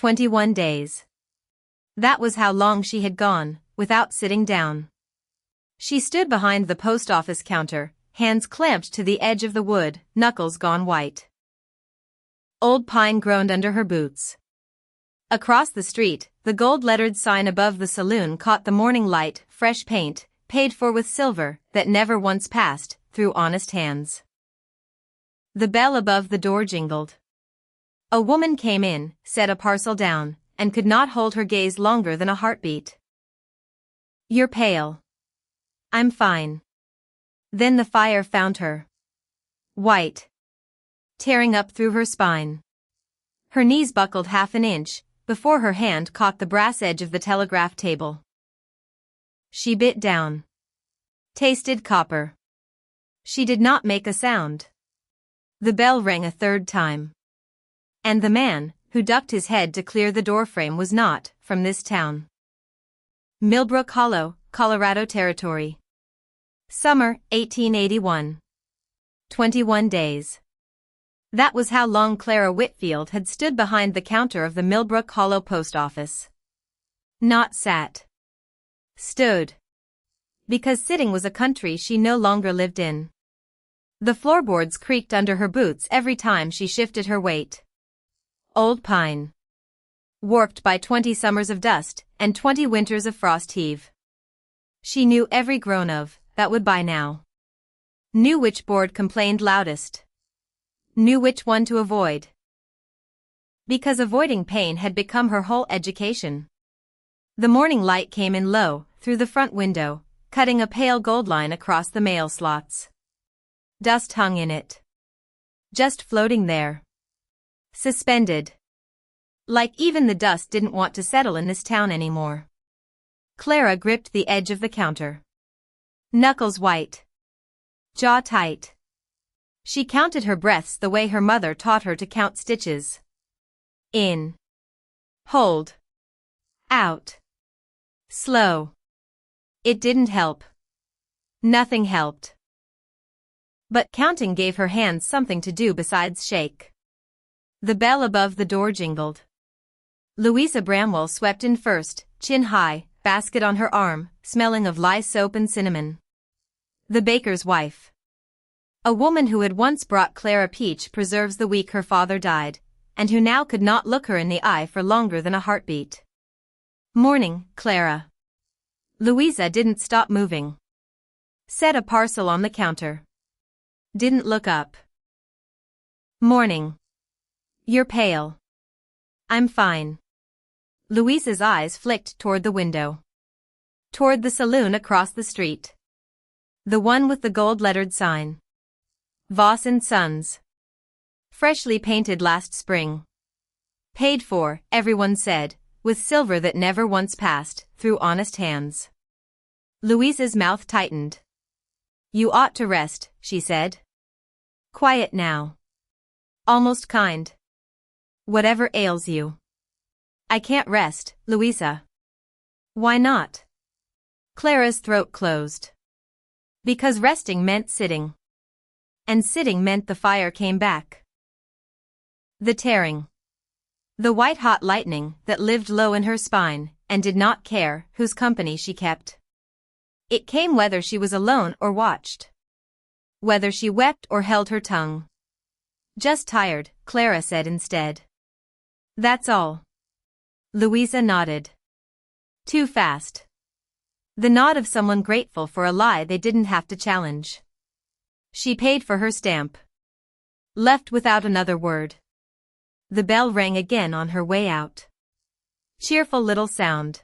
21 days. That was how long she had gone, without sitting down. She stood behind the post office counter, hands clamped to the edge of the wood, knuckles gone white. Old Pine groaned under her boots. Across the street, the gold-lettered sign above the saloon caught the morning light, fresh paint, paid for with silver, that never once passed through honest hands. The bell above the door jingled. A woman came in, set a parcel down, and could not hold her gaze longer than a heartbeat. "You're pale." "I'm fine." Then the fire found her. White. Tearing up through her spine. Her knees buckled half an inch before her hand caught the brass edge of the telegraph table. She bit down. Tasted copper. She did not make a sound. The bell rang a third time. And the man, who ducked his head to clear the doorframe, was not from this town. Millbrook Hollow, Colorado Territory. Summer, 1881. 21 days. That was how long Clara Whitfield had stood behind the counter of the Millbrook Hollow post office. Not sat. Stood. Because sitting was a country she no longer lived in. The floorboards creaked under her boots every time she shifted her weight. Old Pine. Warped by 20 summers of dust and 20 winters of frost heave. She knew every groan of that would buy now. Knew which board complained loudest. Knew which one to avoid. Because avoiding pain had become her whole education. The morning light came in low, through the front window, cutting a pale gold line across the mail slots. Dust hung in it. Just floating there. Suspended. Like even the dust didn't want to settle in this town anymore. Clara gripped the edge of the counter. Knuckles white. Jaw tight. She counted her breaths the way her mother taught her to count stitches. In. Hold. Out. Slow. It didn't help. Nothing helped. But counting gave her hands something to do besides shake. The bell above the door jingled. Louisa Bramwell swept in first, chin high, basket on her arm, smelling of lye soap and cinnamon. The baker's wife. A woman who had once brought Clara peach preserves the week her father died, and who now could not look her in the eye for longer than a heartbeat. Morning, Clara. Louisa didn't stop moving. Set a parcel on the counter. Didn't look up. Morning. You're pale. I'm fine. Louisa's eyes flicked toward the window. Toward the saloon across the street. The one with the gold-lettered sign. Voss and Sons. Freshly painted last spring. Paid for, everyone said, with silver that never once passed through honest hands. Louisa's mouth tightened. You ought to rest, she said. Quiet now. Almost kind. Whatever ails you. I can't rest, Louisa. Why not? Clara's throat closed. Because resting meant sitting. And sitting meant the fire came back. The tearing. The white-hot lightning that lived low in her spine and did not care whose company she kept. It came whether she was alone or watched. Whether she wept or held her tongue. Just tired, Clara said instead. That's all. Louisa nodded. Too fast. The nod of someone grateful for a lie they didn't have to challenge. She paid for her stamp. Left without another word. The bell rang again on her way out. Cheerful little sound.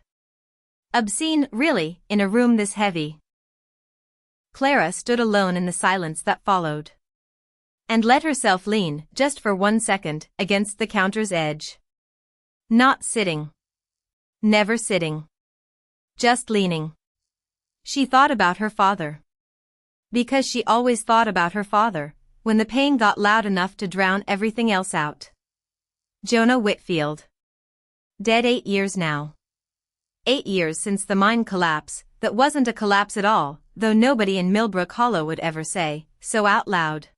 Obscene, really, in a room this heavy. Clara stood alone in the silence that followed. And let herself lean, just for 1 second, against the counter's edge. Not sitting. Never sitting. Just leaning. She thought about her father. Because she always thought about her father, when the pain got loud enough to drown everything else out. Jonah Whitfield. Dead 8 years now. 8 years since the mine collapse, that wasn't a collapse at all, though nobody in Millbrook Hollow would ever say so out loud.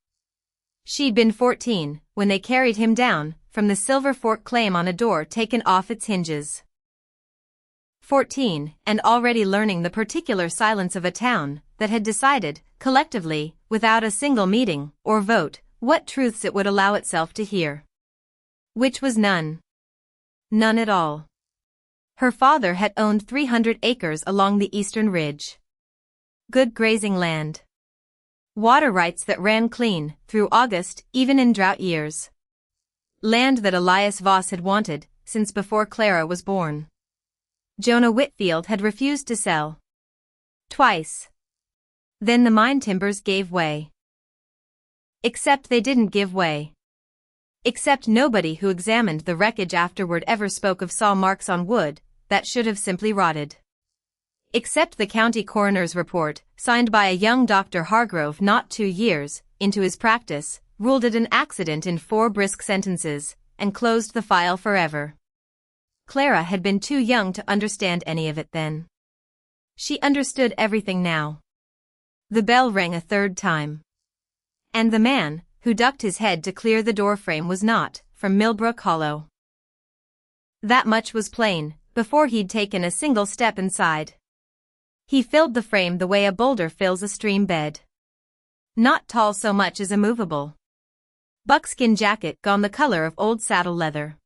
She'd been 14 when they carried him down from the silver fork claim on a door taken off its hinges. 14, and already learning the particular silence of a town that had decided, collectively, without a single meeting or vote, what truths it would allow itself to hear. Which was none. None at all. Her father had owned 300 acres along the eastern ridge. Good grazing land. Water rights that ran clean through August, even in drought years. Land that Elias Voss had wanted since before Clara was born. Jonah Whitfield had refused to sell. Twice. Then the mine timbers gave way. Except they didn't give way. Except nobody who examined the wreckage afterward ever spoke of saw marks on wood that should have simply rotted. Except the county coroner's report, signed by a young Dr. Hargrove not 2 years into his practice, ruled it an accident in 4 brisk sentences, and closed the file forever. Clara had been too young to understand any of it then. She understood everything now. The bell rang a 3rd time. And the man, who ducked his head to clear the doorframe, was not from Millbrook Hollow. That much was plain, before he'd taken a single step inside. He filled the frame the way a boulder fills a stream bed. Not tall so much as immovable. Buckskin jacket gone the color of old saddle leather.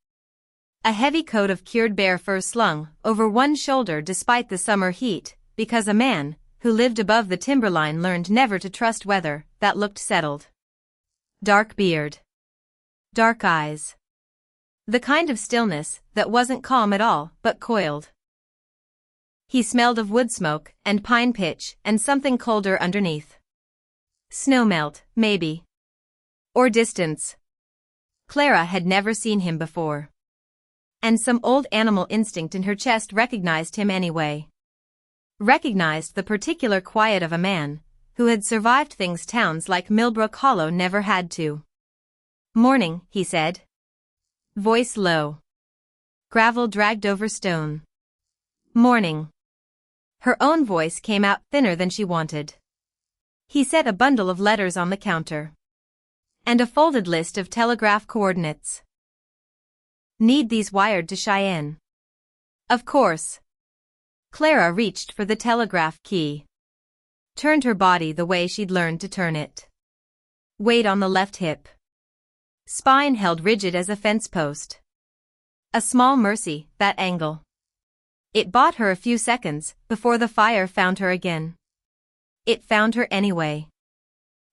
A heavy coat of cured bear fur slung over one shoulder despite the summer heat, because a man who lived above the timberline learned never to trust weather that looked settled. Dark beard. Dark eyes. The kind of stillness that wasn't calm at all but coiled. He smelled of wood smoke and pine pitch and something colder underneath. Snowmelt, maybe. Or distance. Clara had never seen him before. And some old animal instinct in her chest recognized him anyway. Recognized the particular quiet of a man who had survived things towns like Millbrook Hollow never had to. "Morning," he said. Voice low. Gravel dragged over stone. "Morning." Her own voice came out thinner than she wanted. He set a bundle of letters on the counter. And a folded list of telegraph coordinates. "Need these wired to Cheyenne." "Of course." Clara reached for the telegraph key. Turned her body the way she'd learned to turn it. Weight on the left hip. Spine held rigid as a fence post. A small mercy, that angle. It bought her a few seconds before the fire found her again. It found her anyway.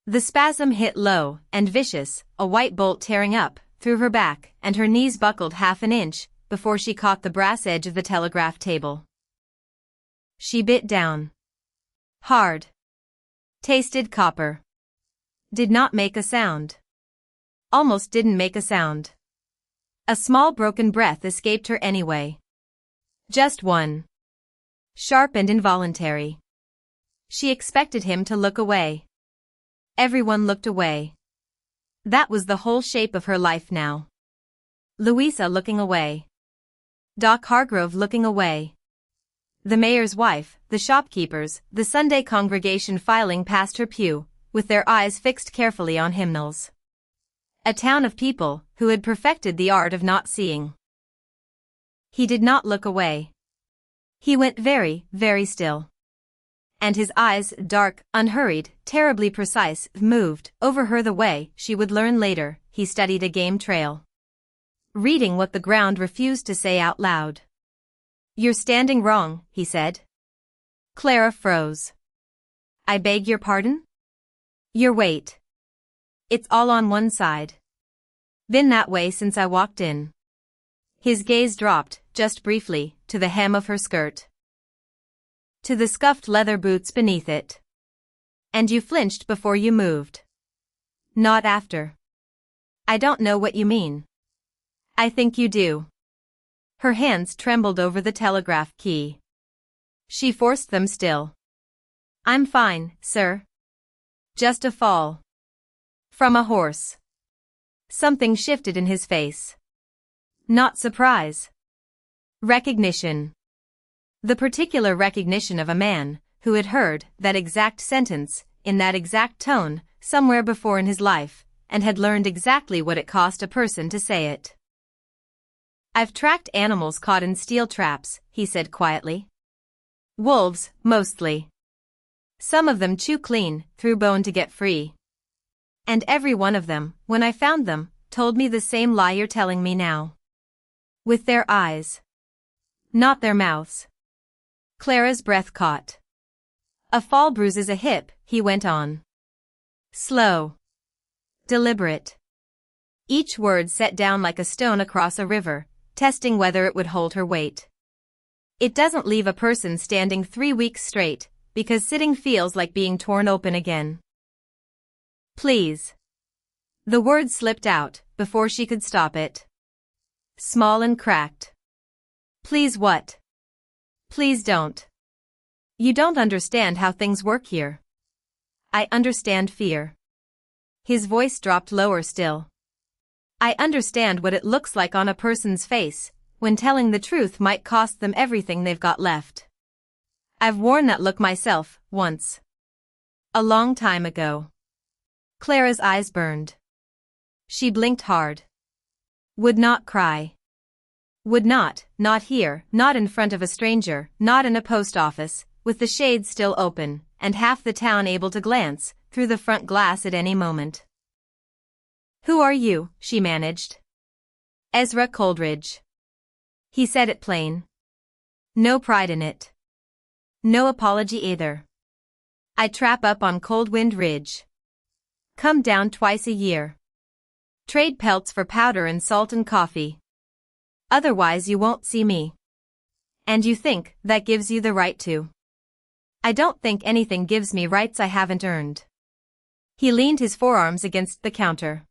The spasm hit low and vicious, a white bolt tearing up through her back, and her knees buckled half an inch before she caught the brass edge of the telegraph table. She bit down. Hard. Tasted copper. Did not make a sound. Almost didn't make a sound. A small broken breath escaped her anyway. Just one. Sharp and involuntary. She expected him to look away. Everyone looked away. That was the whole shape of her life now. Louisa looking away. Doc Hargrove looking away. The mayor's wife, the shopkeepers, the Sunday congregation filing past her pew, with their eyes fixed carefully on hymnals. A town of people who had perfected the art of not seeing. He did not look away. He went very, very still. And his eyes, dark, unhurried, terribly precise, moved over her the way she would learn later. He studied a game trail. Reading what the ground refused to say out loud. "You're standing wrong," he said. Clara froze. "I beg your pardon?" "Your weight. It's all on one side. Been that way since I walked in." His gaze dropped, just briefly, to the hem of her skirt. To the scuffed leather boots beneath it. "And you flinched before you moved." "Not after." "I don't know what you mean." "I think you do." Her hands trembled over the telegraph key. She forced them still. "I'm fine, sir. Just a fall. From a horse." Something shifted in his face. Not surprise. Recognition. The particular recognition of a man who had heard that exact sentence, in that exact tone, somewhere before in his life, and had learned exactly what it cost a person to say it. I've tracked animals caught in steel traps, he said quietly. Wolves, mostly. Some of them chew clean, through bone to get free. And every one of them, when I found them, told me the same lie you're telling me now. With their eyes. Not their mouths. Clara's breath caught. A fall bruises a hip, he went on. Slow. Deliberate. Each word set down like a stone across a river, testing whether it would hold her weight. It doesn't leave a person standing 3 weeks straight, because sitting feels like being torn open again. Please. The word slipped out, before she could stop it. Small and cracked. Please what? Please don't. You don't understand how things work here. I understand fear. His voice dropped lower still. I understand what it looks like on a person's face, when telling the truth might cost them everything they've got left. I've worn that look myself, once. A long time ago. Clara's eyes burned. She blinked hard. Would not cry. Would not here, not in front of a stranger, not in a post office, with the shades still open, and half the town able to glance through the front glass at any moment. Who are you? She managed. Ezra Coldridge. He said it plain. No pride in it. No apology either. I trap up on Cold Wind Ridge. Come down twice a year. Trade pelts for powder and salt and coffee. Otherwise you won't see me. And you think that gives you the right to. I don't think anything gives me rights I haven't earned. He leaned his forearms against the counter.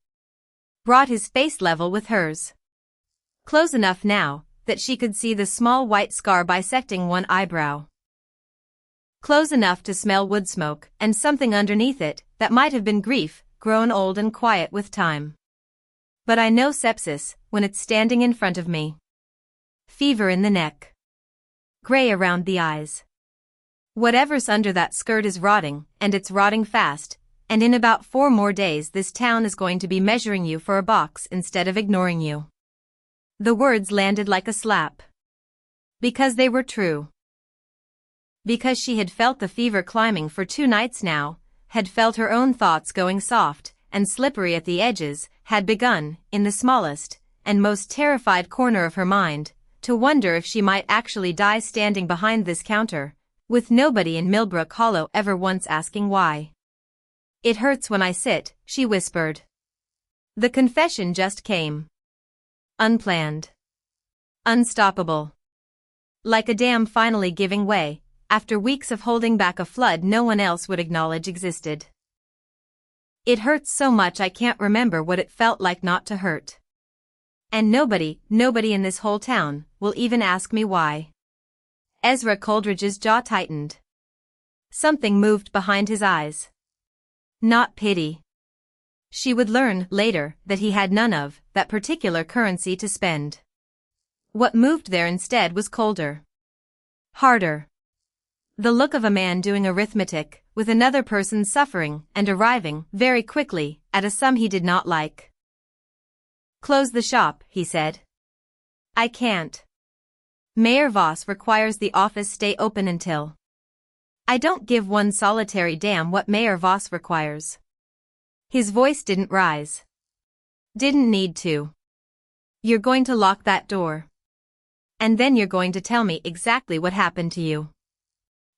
Brought his face level with hers. Close enough now that she could see the small white scar bisecting one eyebrow. Close enough to smell wood smoke and something underneath it that might have been grief, grown old and quiet with time. But I know sepsis when it's standing in front of me. Fever in the neck. Gray around the eyes. Whatever's under that skirt is rotting, and it's rotting fast, and in about 4 more days this town is going to be measuring you for a box instead of ignoring you. The words landed like a slap. Because they were true. Because she had felt the fever climbing for 2 nights now, had felt her own thoughts going soft and slippery at the edges, had begun, in the smallest and most terrified corner of her mind, to wonder if she might actually die standing behind this counter, with nobody in Millbrook Hollow ever once asking why. It hurts when I sit, she whispered. The confession just came. Unplanned. Unstoppable. Like a dam finally giving way, after weeks of holding back a flood no one else would acknowledge existed. It hurts so much I can't remember what it felt like not to hurt. And nobody in this whole town, will even ask me why. Ezra Coldridge's jaw tightened. Something moved behind his eyes. Not pity. She would learn, later, that he had none of that particular currency to spend. What moved there instead was colder. Harder. The look of a man doing arithmetic, with another person suffering and arriving, very quickly, at a sum he did not like. Close the shop, he said. I can't. Mayor Voss requires the office stay open until. I don't give one solitary damn what Mayor Voss requires. His voice didn't rise. Didn't need to. You're going to lock that door. And then you're going to tell me exactly what happened to you.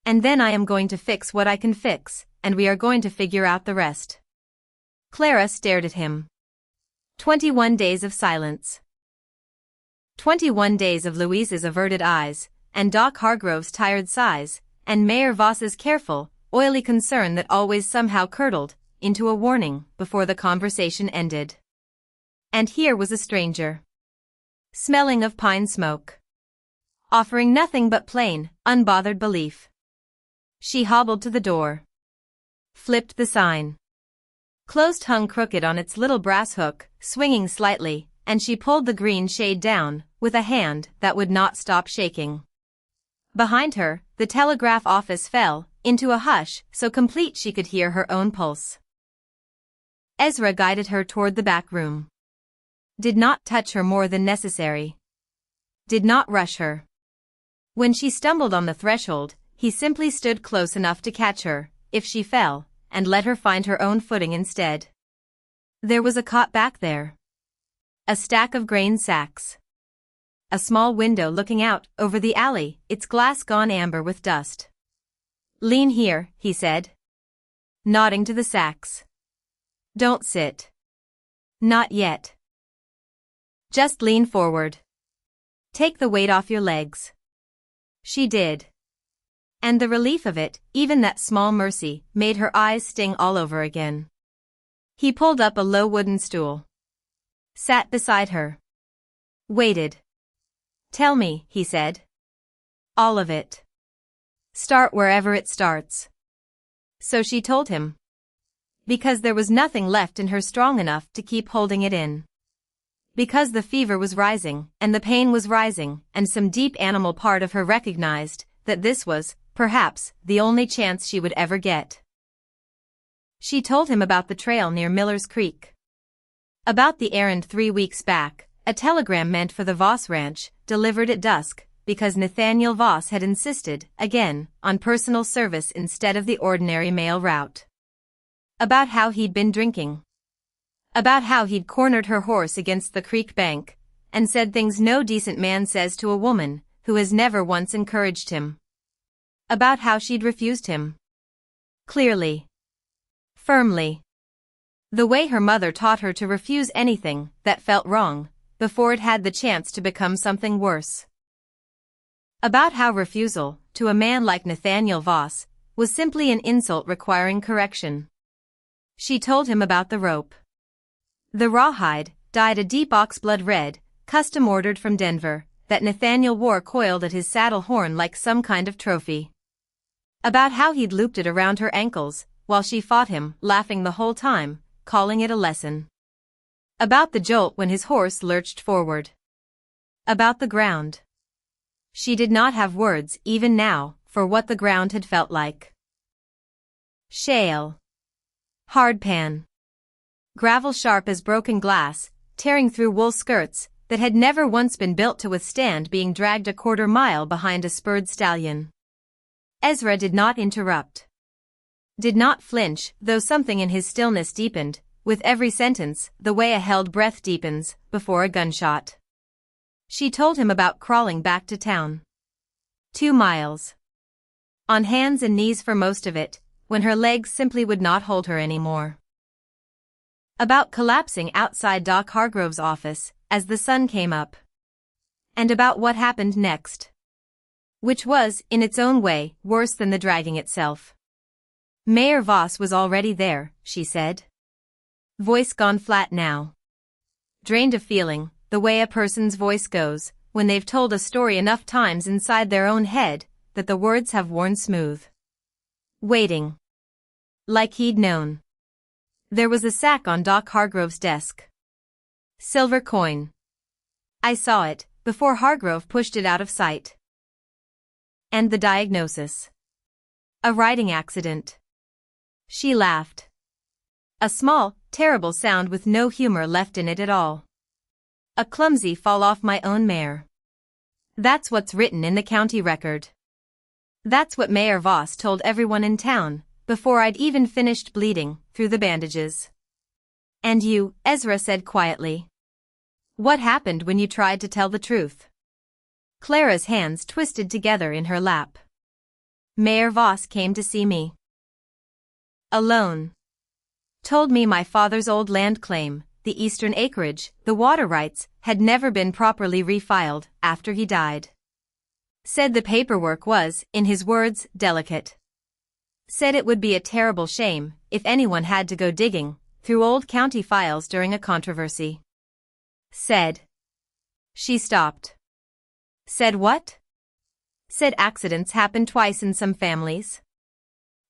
And then I am going to fix what I can fix, and we are going to figure out the rest. Clara stared at him. 21 days of silence. 21 days of Louise's averted eyes, and Doc Hargrove's tired sighs, and Mayor Voss's careful, oily concern that always somehow curdled into a warning before the conversation ended. And here was a stranger. Smelling of pine smoke. Offering nothing but plain, unbothered belief. She hobbled to the door. Flipped the sign. Closed hung crooked on its little brass hook, swinging slightly, and she pulled the green shade down, with a hand that would not stop shaking. Behind her, the telegraph office fell into a hush so complete she could hear her own pulse. Ezra guided her toward the back room. Did not touch her more than necessary. Did not rush her. When she stumbled on the threshold, he simply stood close enough to catch her, if she fell, and let her find her own footing instead. There was a cot back there. A stack of grain sacks. A small window looking out over the alley, its glass gone amber with dust. "Lean here," he said, nodding to the sacks. "Don't sit. Not yet. Just lean forward. Take the weight off your legs." She did. And the relief of it, even that small mercy, made her eyes sting all over again. He pulled up a low wooden stool. Sat beside her. Waited. "Tell me," he said. "All of it. Start wherever it starts." So she told him. Because there was nothing left in her strong enough to keep holding it in. Because the fever was rising, and the pain was rising, and some deep animal part of her recognized that this was, perhaps, the only chance she would ever get. She told him about the trail near Miller's Creek. About the errand 3 weeks back, a telegram meant for the Voss ranch, delivered at dusk, because Nathaniel Voss had insisted, again, on personal service instead of the ordinary mail route. About how he'd been drinking. About how he'd cornered her horse against the creek bank, and said things no decent man says to a woman who has never once encouraged him. About how she'd refused him. Clearly. Firmly. The way her mother taught her to refuse anything that felt wrong, before it had the chance to become something worse. About how refusal, to a man like Nathaniel Voss, was simply an insult requiring correction. She told him about the rope. The rawhide, dyed a deep oxblood red, custom ordered from Denver, that Nathaniel wore coiled at his saddle horn like some kind of trophy. About how he'd looped it around her ankles, while she fought him, laughing the whole time, calling it a lesson. About the jolt when his horse lurched forward. About the ground. She did not have words, even now, for what the ground had felt like. Shale. Hardpan. Gravel sharp as broken glass, tearing through wool skirts that had never once been built to withstand being dragged a quarter mile behind a spurred stallion. Ezra did not interrupt. Did not flinch, though something in his stillness deepened, with every sentence, the way a held breath deepens, before a gunshot. She told him about crawling back to town. 2 miles. On hands and knees for most of it, when her legs simply would not hold her anymore. About collapsing outside Doc Hargrove's office, as the sun came up. And about what happened next. Which was, in its own way, worse than the dragging itself. Mayor Voss was already there, she said. Voice gone flat now. Drained of feeling, the way a person's voice goes, when they've told a story enough times inside their own head, that the words have worn smooth. Waiting. Like he'd known. There was a sack on Doc Hargrove's desk. Silver coin. I saw it, before Hargrove pushed it out of sight. And the diagnosis. A riding accident. She laughed. A small, terrible sound with no humor left in it at all. A clumsy fall off my own mare. That's what's written in the county record. That's what Mayor Voss told everyone in town, before I'd even finished bleeding through the bandages. And you, Ezra said quietly. What happened when you tried to tell the truth? Clara's hands twisted together in her lap. Mayor Voss came to see me. Alone. Told me my father's old land claim, the eastern acreage, the water rights, had never been properly refiled after he died. Said the paperwork was, in his words, delicate. Said it would be a terrible shame if anyone had to go digging through old county files during a controversy. Said. She stopped. Said what? Said accidents happen twice in some families.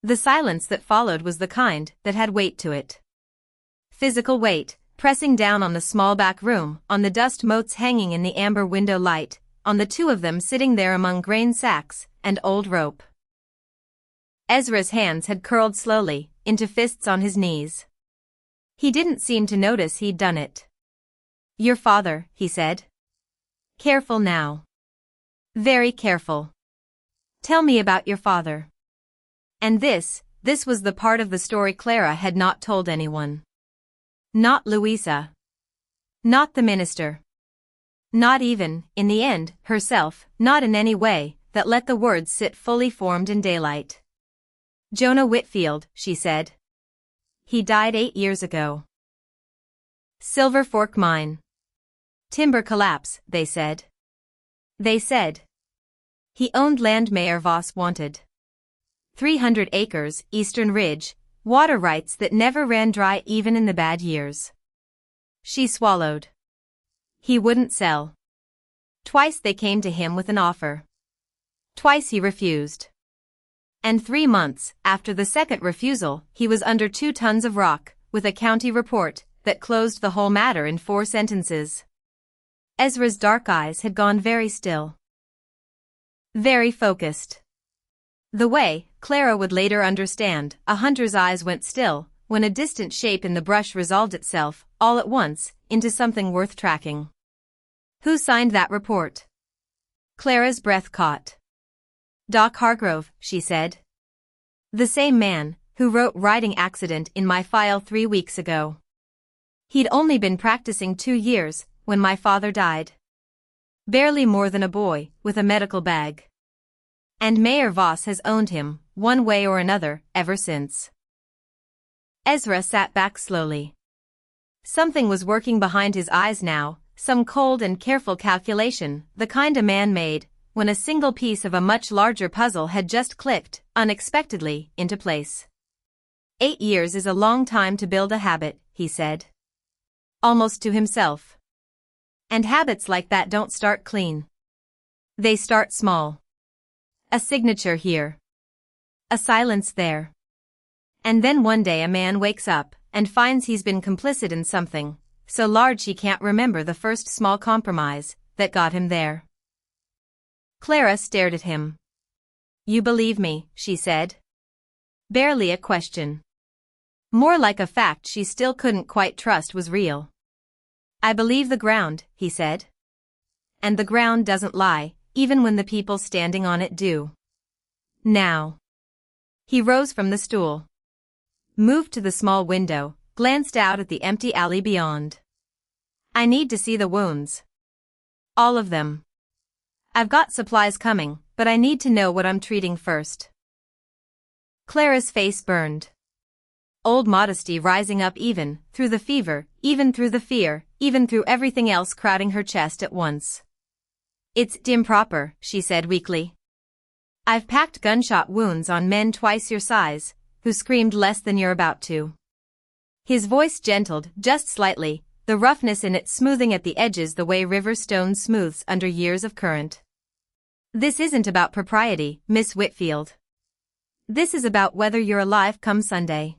The silence that followed was the kind that had weight to it. Physical weight, pressing down on the small back room, on the dust motes hanging in the amber window light, on the two of them sitting there among grain sacks and old rope. Ezra's hands had curled slowly into fists on his knees. He didn't seem to notice he'd done it. Your father, he said. Careful now. Very careful. Tell me about your father. And this was the part of the story Clara had not told anyone. Not Louisa. Not the minister. Not even, in the end, herself, not in any way, that let the words sit fully formed in daylight. Jonah Whitfield, she said. He died 8 years ago. Silver Fork Mine. Timber collapse, they said. They said. He owned land Mayor Voss wanted. 300 acres, Eastern Ridge, water rights that never ran dry even in the bad years. She swallowed. He wouldn't sell. Twice they came to him with an offer. Twice he refused. And 3 months after the second refusal, he was under 2 tons of rock, with a county report that closed the whole matter in 4 sentences. Ezra's dark eyes had gone very still. Very focused. The way, Clara would later understand, a hunter's eyes went still, when a distant shape in the brush resolved itself, all at once, into something worth tracking. Who signed that report? Clara's breath caught. Doc Hargrove, she said. The same man, who wrote riding accident in my file 3 weeks ago. He'd only been practicing 2 years, when my father died. Barely more than a boy, with a medical bag. And Mayor Voss has owned him, one way or another, ever since. Ezra sat back slowly. Something was working behind his eyes now, some cold and careful calculation, the kind a man made, when a single piece of a much larger puzzle had just clicked, unexpectedly, into place. 8 years is a long time to build a habit, he said. Almost to himself. And habits like that don't start clean. They start small. A signature here. A silence there. And then one day a man wakes up and finds he's been complicit in something, so large he can't remember the first small compromise that got him there. Clara stared at him. You believe me, she said. Barely a question. More like a fact she still couldn't quite trust was real. I believe the ground, he said. And the ground doesn't lie, even when the people standing on it do. Now. He rose from the stool. Moved to the small window, glanced out at the empty alley beyond. I need to see the wounds. All of them. I've got supplies coming, but I need to know what I'm treating first. Clara's face burned. Old modesty rising up even through the fever, even through the fear, even through everything else crowding her chest at once. It's improper, she said weakly. I've packed gunshot wounds on men twice your size, who screamed less than you're about to. His voice gentled just slightly, the roughness in it smoothing at the edges the way river stone smooths under years of current. This isn't about propriety, Miss Whitfield. This is about whether you're alive come Sunday.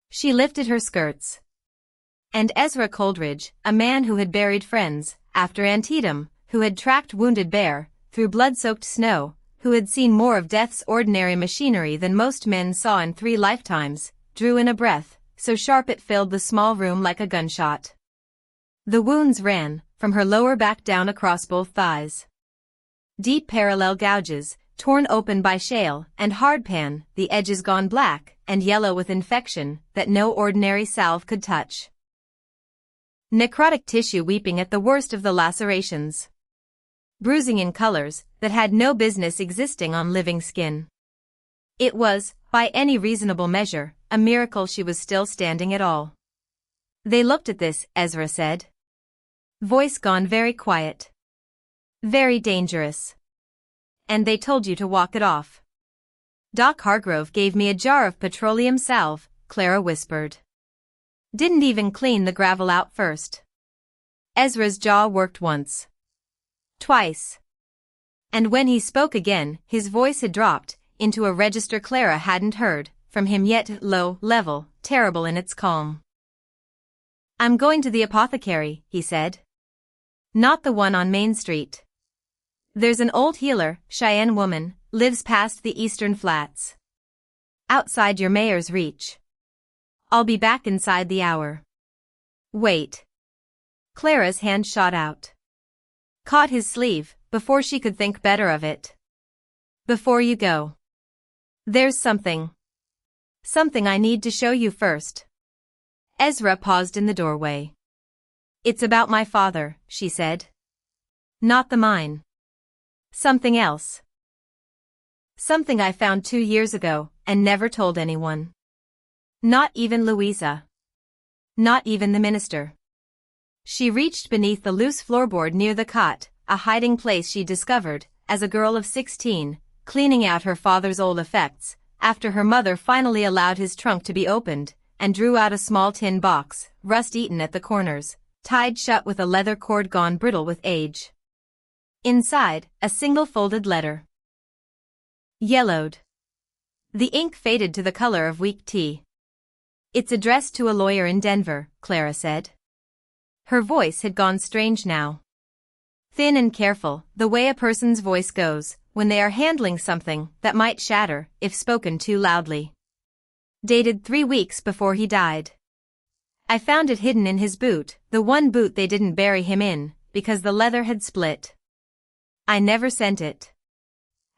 She lifted her skirts. And Ezra Coleridge, a man who had buried friends, after Antietam, who had tracked wounded bear, through blood-soaked snow, who had seen more of death's ordinary machinery than most men saw in 3 lifetimes, drew in a breath, so sharp it filled the small room like a gunshot. The wounds ran, from her lower back down across both thighs. Deep parallel gouges, torn open by shale and hardpan, the edges gone black and yellow with infection that no ordinary salve could touch. Necrotic tissue weeping at the worst of the lacerations. Bruising in colors that had no business existing on living skin. It was, by any reasonable measure, a miracle she was still standing at all. They looked at this, Ezra said. Voice gone very quiet. Very dangerous. And they told you to walk it off. Doc Hargrove gave me a jar of petroleum salve, Clara whispered. Didn't even clean the gravel out first. Ezra's jaw worked once. Twice. And when he spoke again, his voice had dropped into a register Clara hadn't heard from him yet, low, level, terrible in its calm. I'm going to the apothecary, he said. Not the one on Main Street. There's an old healer, Cheyenne woman, lives past the Eastern Flats. Outside your mayor's reach. I'll be back inside the hour. Wait. Clara's hand shot out. Caught his sleeve, before she could think better of it. Before you go. There's something I need to show you first. Ezra paused in the doorway. It's about my father, she said. Not the mine. Something else. Something I found 2 years ago, and never told anyone. Not even Louisa. Not even the minister. She reached beneath the loose floorboard near the cot, a hiding place she discovered, as a girl of 16, cleaning out her father's old effects, after her mother finally allowed his trunk to be opened, and drew out a small tin box, rust-eaten at the corners, tied shut with a leather cord gone brittle with age. Inside, a single folded letter. Yellowed. The ink faded to the color of weak tea. It's addressed to a lawyer in Denver, Clara said. Her voice had gone strange now. Thin and careful, the way a person's voice goes when they are handling something that might shatter if spoken too loudly. Dated 3 weeks before he died. I found it hidden in his boot, the one boot they didn't bury him in, because the leather had split. I never sent it.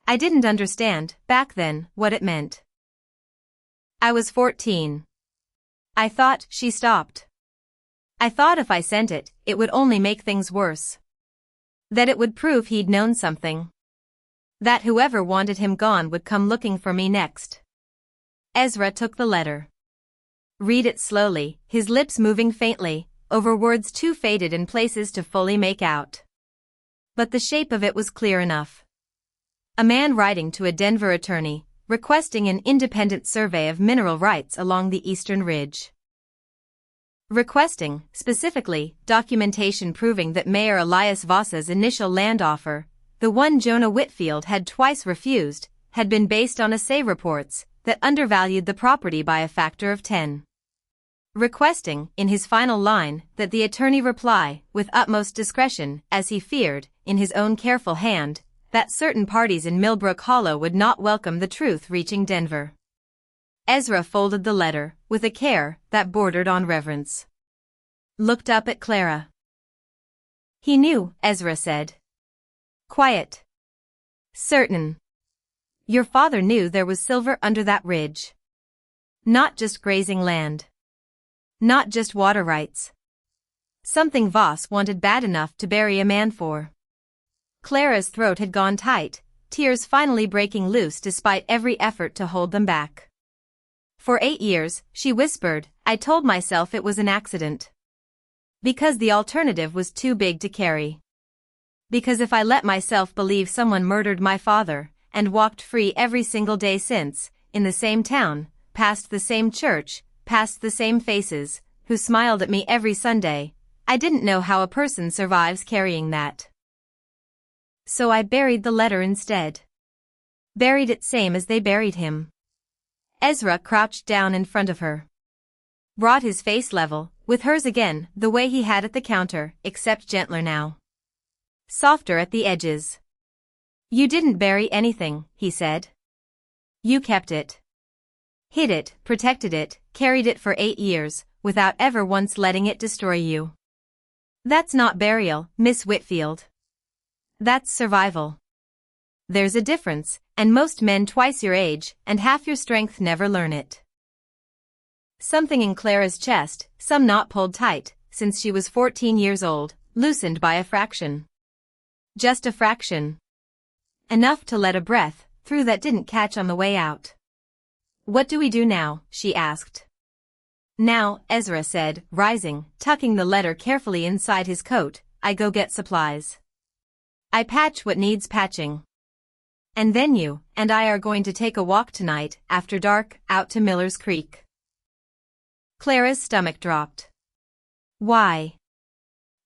I didn't understand, back then, what it meant. I was 14. I thought, she stopped. I thought if I sent it, it would only make things worse. That it would prove he'd known something. That whoever wanted him gone would come looking for me next. Ezra took the letter. Read it slowly, his lips moving faintly, over words too faded in places to fully make out. But the shape of it was clear enough. A man writing to a Denver attorney, requesting an independent survey of mineral rights along the eastern ridge. Requesting, specifically, documentation proving that Mayor Elias Voss's initial land offer, the one Jonah Whitfield had twice refused, had been based on assay reports that undervalued the property by a factor of 10. Requesting, in his final line, that the attorney reply, with utmost discretion, as he feared, in his own careful hand, that certain parties in Millbrook Hollow would not welcome the truth reaching Denver. Ezra folded the letter, with a care that bordered on reverence. Looked up at Clara. He knew, Ezra said. Quiet. Certain. Your father knew there was silver under that ridge. Not just grazing land. Not just water rights. Something Voss wanted bad enough to bury a man for. Clara's throat had gone tight, tears finally breaking loose despite every effort to hold them back. For 8 years, she whispered, I told myself it was an accident. Because the alternative was too big to carry. Because if I let myself believe someone murdered my father, and walked free every single day since, in the same town, past the same church, past the same faces, who smiled at me every Sunday, I didn't know how a person survives carrying that. So I buried the letter instead. Buried it same as they buried him. Ezra crouched down in front of her. Brought his face level, with hers again, the way he had at the counter, except gentler now. Softer at the edges. You didn't bury anything, he said. You kept it. Hid it, protected it, carried it for 8 years, without ever once letting it destroy you. That's not burial, Miss Whitfield. That's survival. There's a difference, and most men twice your age and half your strength never learn it. Something in Clara's chest, some knot pulled tight, since she was 14 years old, loosened by a fraction. Just a fraction. Enough to let a breath through that didn't catch on the way out. What do we do now? She asked. Now, Ezra said, rising, tucking the letter carefully inside his coat, I go get supplies. I patch what needs patching. And then you and I are going to take a walk tonight, after dark, out to Miller's Creek. Clara's stomach dropped. Why?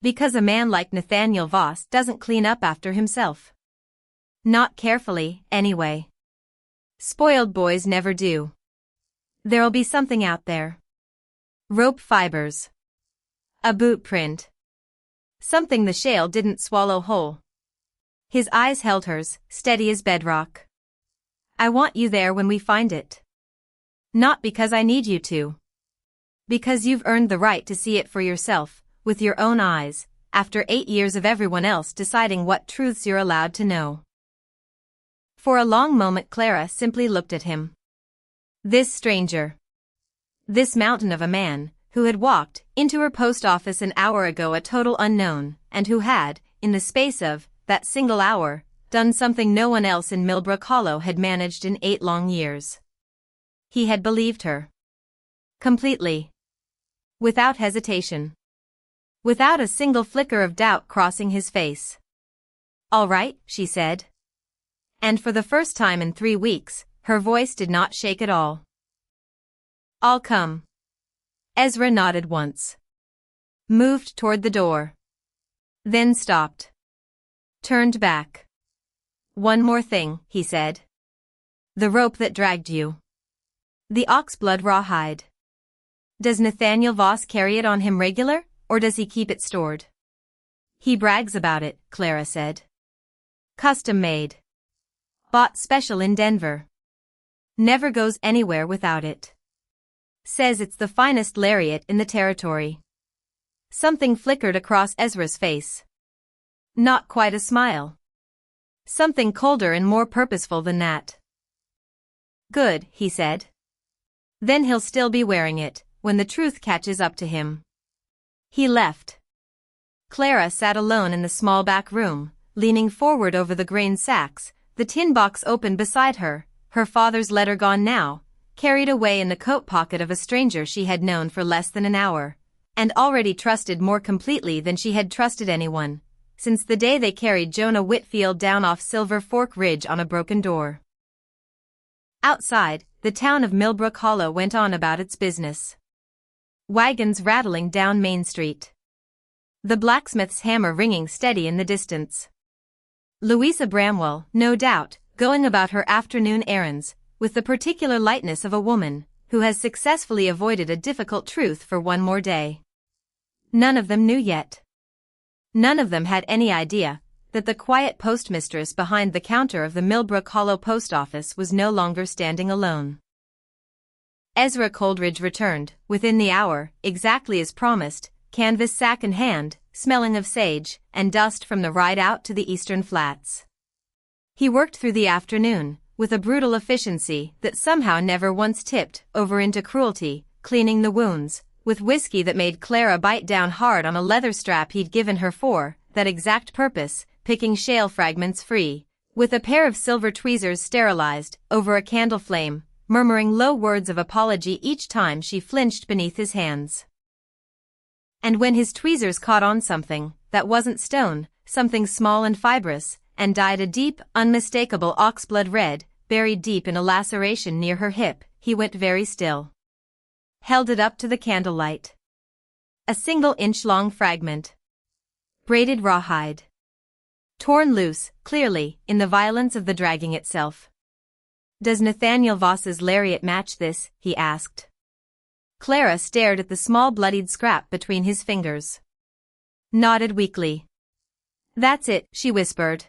Because a man like Nathaniel Voss doesn't clean up after himself. Not carefully, anyway. Spoiled boys never do. There'll be something out there. Rope fibers. A boot print. Something the shale didn't swallow whole. His eyes held hers, steady as bedrock. I want you there when we find it. Not because I need you to. Because you've earned the right to see it for yourself, with your own eyes, after 8 years of everyone else deciding what truths you're allowed to know. For a long moment Clara simply looked at him. This stranger. This mountain of a man, who had walked into her post office an hour ago a total unknown, and who had, in the space of that single hour, done something no one else in Millbrook Hollow had managed in 8 long years. He had believed her. Completely. Without hesitation. Without a single flicker of doubt crossing his face. "All right," she said. And for the first time in 3 weeks, her voice did not shake at all. "I'll come." Ezra nodded once. Moved toward the door. Then stopped. Turned back. "One more thing," he said. "The rope that dragged you. The oxblood rawhide. Does Nathaniel Voss carry it on him regular, or does he keep it stored?" "He brags about it," Clara said. "Custom made. Bought special in Denver. Never goes anywhere without it. Says it's the finest lariat in the territory." Something flickered across Ezra's face. Not quite a smile. Something colder and more purposeful than that. "Good," he said. "Then he'll still be wearing it, when the truth catches up to him." He left. Clara sat alone in the small back room, leaning forward over the grain sacks, the tin box open beside her, her father's letter gone now, carried away in the coat pocket of a stranger she had known for less than an hour, and already trusted more completely than she had trusted anyone, since the day they carried Jonah Whitfield down off Silver Fork Ridge on a broken door. Outside, the town of Millbrook Hollow went on about its business. Wagons rattling down Main Street. The blacksmith's hammer ringing steady in the distance. Louisa Bramwell, no doubt, going about her afternoon errands, with the particular lightness of a woman who has successfully avoided a difficult truth for one more day. None of them knew yet. None of them had any idea that the quiet postmistress behind the counter of the Millbrook Hollow post office was no longer standing alone. Ezra Coleridge returned, within the hour, exactly as promised, canvas sack in hand, smelling of sage and dust from the ride out to the eastern flats. He worked through the afternoon, with a brutal efficiency that somehow never once tipped over into cruelty, cleaning the wounds, with whiskey that made Clara bite down hard on a leather strap he'd given her for that exact purpose, picking shale fragments free, with a pair of silver tweezers sterilized over a candle flame, murmuring low words of apology each time she flinched beneath his hands. And when his tweezers caught on something that wasn't stone, something small and fibrous, and dyed a deep, unmistakable oxblood red, buried deep in a laceration near her hip, he went very still. Held it up to the candlelight. A single-inch-long fragment. Braided rawhide. Torn loose, clearly, in the violence of the dragging itself. "Does Nathaniel Voss's lariat match this?" he asked. Clara stared at the small bloodied scrap between his fingers. Nodded weakly. "That's it," she whispered.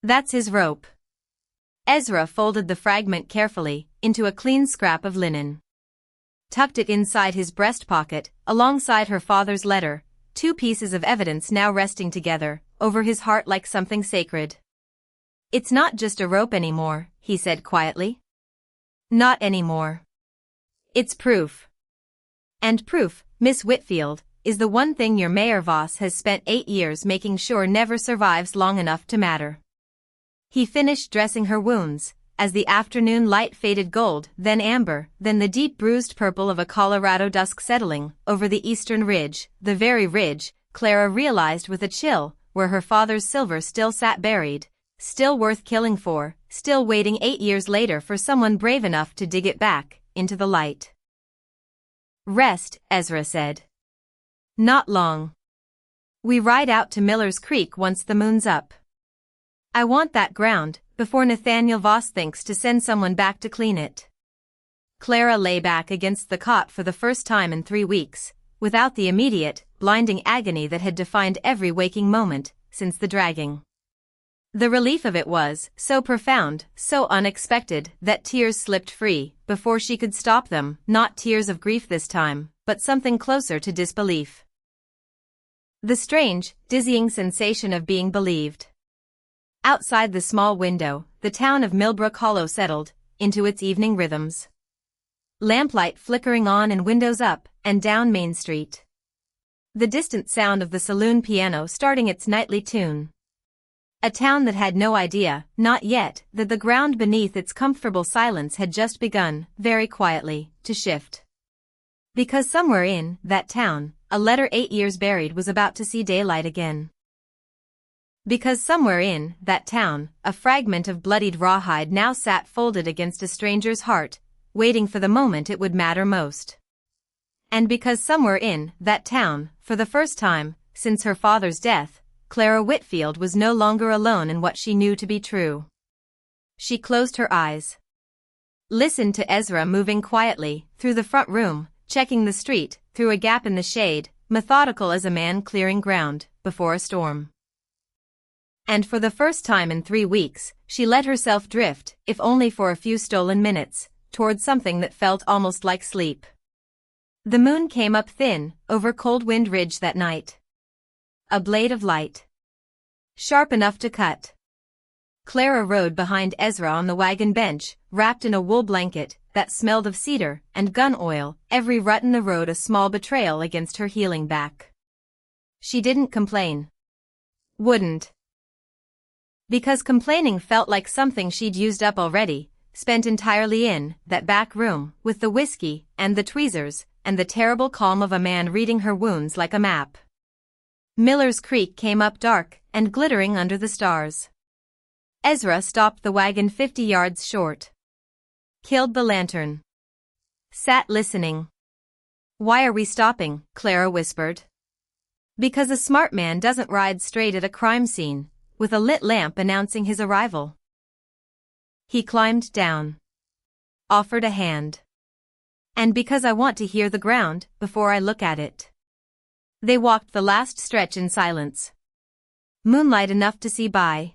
"That's his rope." Ezra folded the fragment carefully into a clean scrap of linen. Tucked it inside his breast pocket, alongside her father's letter, 2 pieces of evidence now resting together, over his heart like something sacred. "It's not just a rope anymore," he said quietly. "Not anymore. It's proof. And proof, Miss Whitfield, is the one thing your Mayor Voss has spent 8 years making sure never survives long enough to matter." He finished dressing her wounds, as the afternoon light faded gold, then amber, then the deep bruised purple of a Colorado dusk settling over the eastern ridge, the very ridge, Clara realized with a chill, where her father's silver still sat buried, still worth killing for, still waiting 8 years later for someone brave enough to dig it back into the light. "Rest," Ezra said. "Not long. We ride out to Miller's Creek once the moon's up. I want that ground before Nathaniel Voss thinks to send someone back to clean it." Clara lay back against the cot for the first time in 3 weeks, without the immediate, blinding agony that had defined every waking moment since the dragging. The relief of it was so profound, so unexpected, that tears slipped free before she could stop them, not tears of grief this time, but something closer to disbelief. The strange, dizzying sensation of being believed. Outside the small window, the town of Millbrook Hollow settled into its evening rhythms. Lamplight flickering on and windows up and down Main Street. The distant sound of the saloon piano starting its nightly tune. A town that had no idea, not yet, that the ground beneath its comfortable silence had just begun, very quietly, to shift. Because somewhere in that town, a letter 8 years buried was about to see daylight again. Because somewhere in that town, a fragment of bloodied rawhide now sat folded against a stranger's heart, waiting for the moment it would matter most. And because somewhere in that town, for the first time since her father's death, Clara Whitfield was no longer alone in what she knew to be true. She closed her eyes. Listened to Ezra moving quietly through the front room, checking the street through a gap in the shade, methodical as a man clearing ground before a storm. And for the first time in 3 weeks, she let herself drift, if only for a few stolen minutes, towards something that felt almost like sleep. The moon came up thin over Cold Wind Ridge that night. A blade of light. Sharp enough to cut. Clara rode behind Ezra on the wagon bench, wrapped in a wool blanket that smelled of cedar and gun oil, every rut in the road a small betrayal against her healing back. She didn't complain. Wouldn't. Because complaining felt like something she'd used up already, spent entirely in that back room, with the whiskey and the tweezers, and the terrible calm of a man reading her wounds like a map. Miller's Creek came up dark and glittering under the stars. Ezra stopped the wagon 50 yards short. Killed the lantern. Sat listening. "Why are we stopping?" Clara whispered. "Because a smart man doesn't ride straight at a crime scene, with a lit lamp announcing his arrival." He climbed down. Offered a hand. "And because I want to hear the ground before I look at it." They walked the last stretch in silence. Moonlight enough to see by.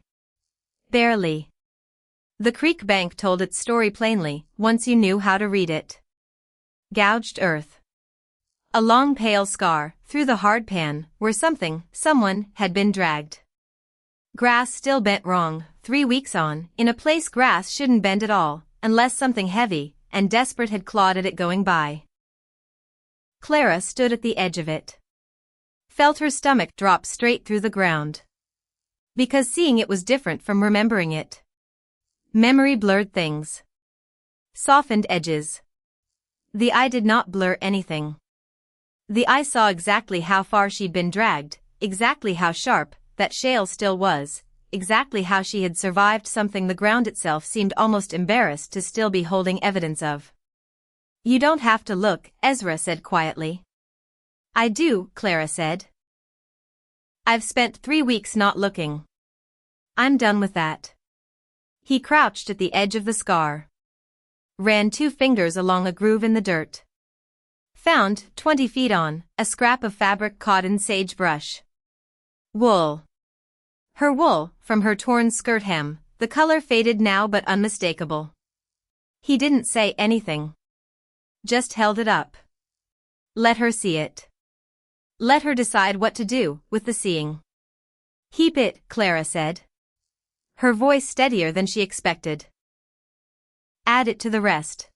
Barely. The creek bank told its story plainly, once you knew how to read it. Gouged earth. A long pale scar, through the hard pan, where someone, had been dragged. Grass still bent wrong, 3 weeks on, in a place grass shouldn't bend at all, unless something heavy and desperate had clawed at it going by. Clara stood at the edge of it. Felt her stomach drop straight through the ground. Because seeing it was different from remembering it. Memory blurred things. Softened edges. The eye did not blur anything. The eye saw exactly how far she'd been dragged, exactly how sharp that shale still was, exactly how she had survived something the ground itself seemed almost embarrassed to still be holding evidence of. "You don't have to look," Ezra said quietly. "I do," Clara said. "I've spent 3 weeks not looking. I'm done with that." He crouched at the edge of the scar. Ran 2 fingers along a groove in the dirt. Found, 20 feet on, a scrap of fabric caught in sagebrush. Wool. Her wool, from her torn skirt hem, the color faded now but unmistakable. He didn't say anything. Just held it up. Let her see it. Let her decide what to do with the seeing. "Keep it," Clara said. Her voice steadier than she expected. "Add it to the rest."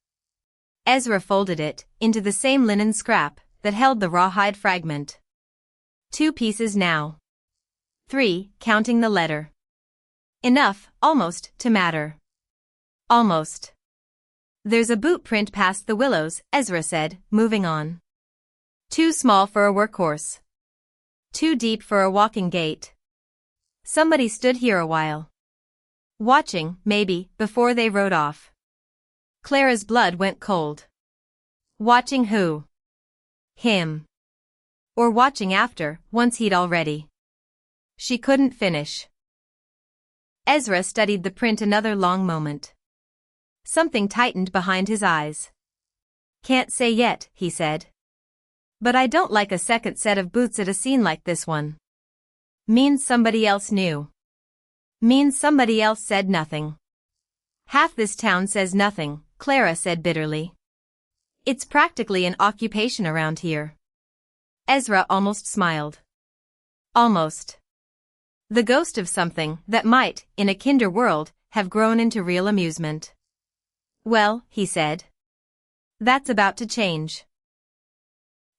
Ezra folded it into the same linen scrap that held the rawhide fragment. 2 pieces now. 3, counting the letter. Enough, almost, to matter. Almost. "There's a boot print past the willows," Ezra said, moving on. "Too small for a workhorse. Too deep for a walking gait. Somebody stood here a while. Watching, maybe, before they rode off." Clara's blood went cold. Watching who? Him. Or watching after, once he'd already. She couldn't finish. Ezra studied the print another long moment. Something tightened behind his eyes. "Can't say yet," he said. "But I don't like a second set of boots at a scene like this one. Means somebody else knew. Means somebody else said nothing. Half this town says nothing," Clara said bitterly. "It's practically an occupation around here." Ezra almost smiled. Almost. The ghost of something that might, in a kinder world, have grown into real amusement. Well, he said. That's about to change.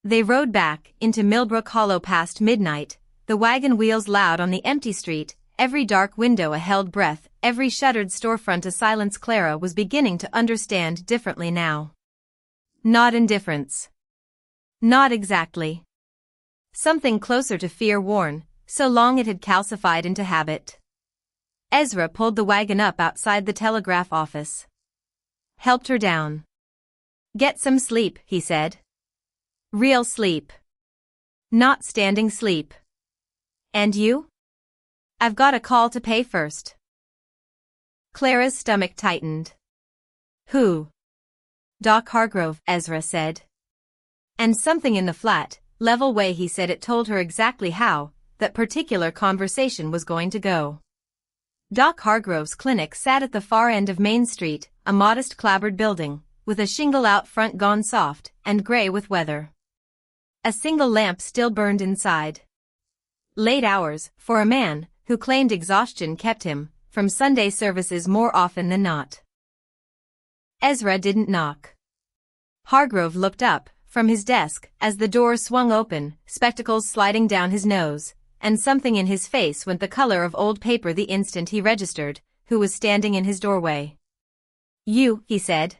They rode back into Millbrook Hollow past midnight, the wagon wheels loud on the empty street, every dark window a held breath, every shuttered storefront a silence. Clara was beginning to understand differently now. Not indifference. Not exactly. Something closer to fear worn, so long it had calcified into habit. Ezra pulled the wagon up outside the telegraph office. Helped her down. Get some sleep, he said. Real sleep. Not standing sleep. And you? I've got a call to pay first. Clara's stomach tightened. Who? Doc Hargrove, Ezra said. And something in the flat, level way he said it told her exactly how that particular conversation was going to go. Doc Hargrove's clinic sat at the far end of Main Street, a modest clapboard building, with a shingle out front gone soft and gray with weather. A single lamp still burned inside. Late hours, for a man who claimed exhaustion kept him from Sunday services more often than not. Ezra didn't knock. Hargrove looked up from his desk as the door swung open, spectacles sliding down his nose, and something in his face went the color of old paper the instant he registered who was standing in his doorway. You, he said.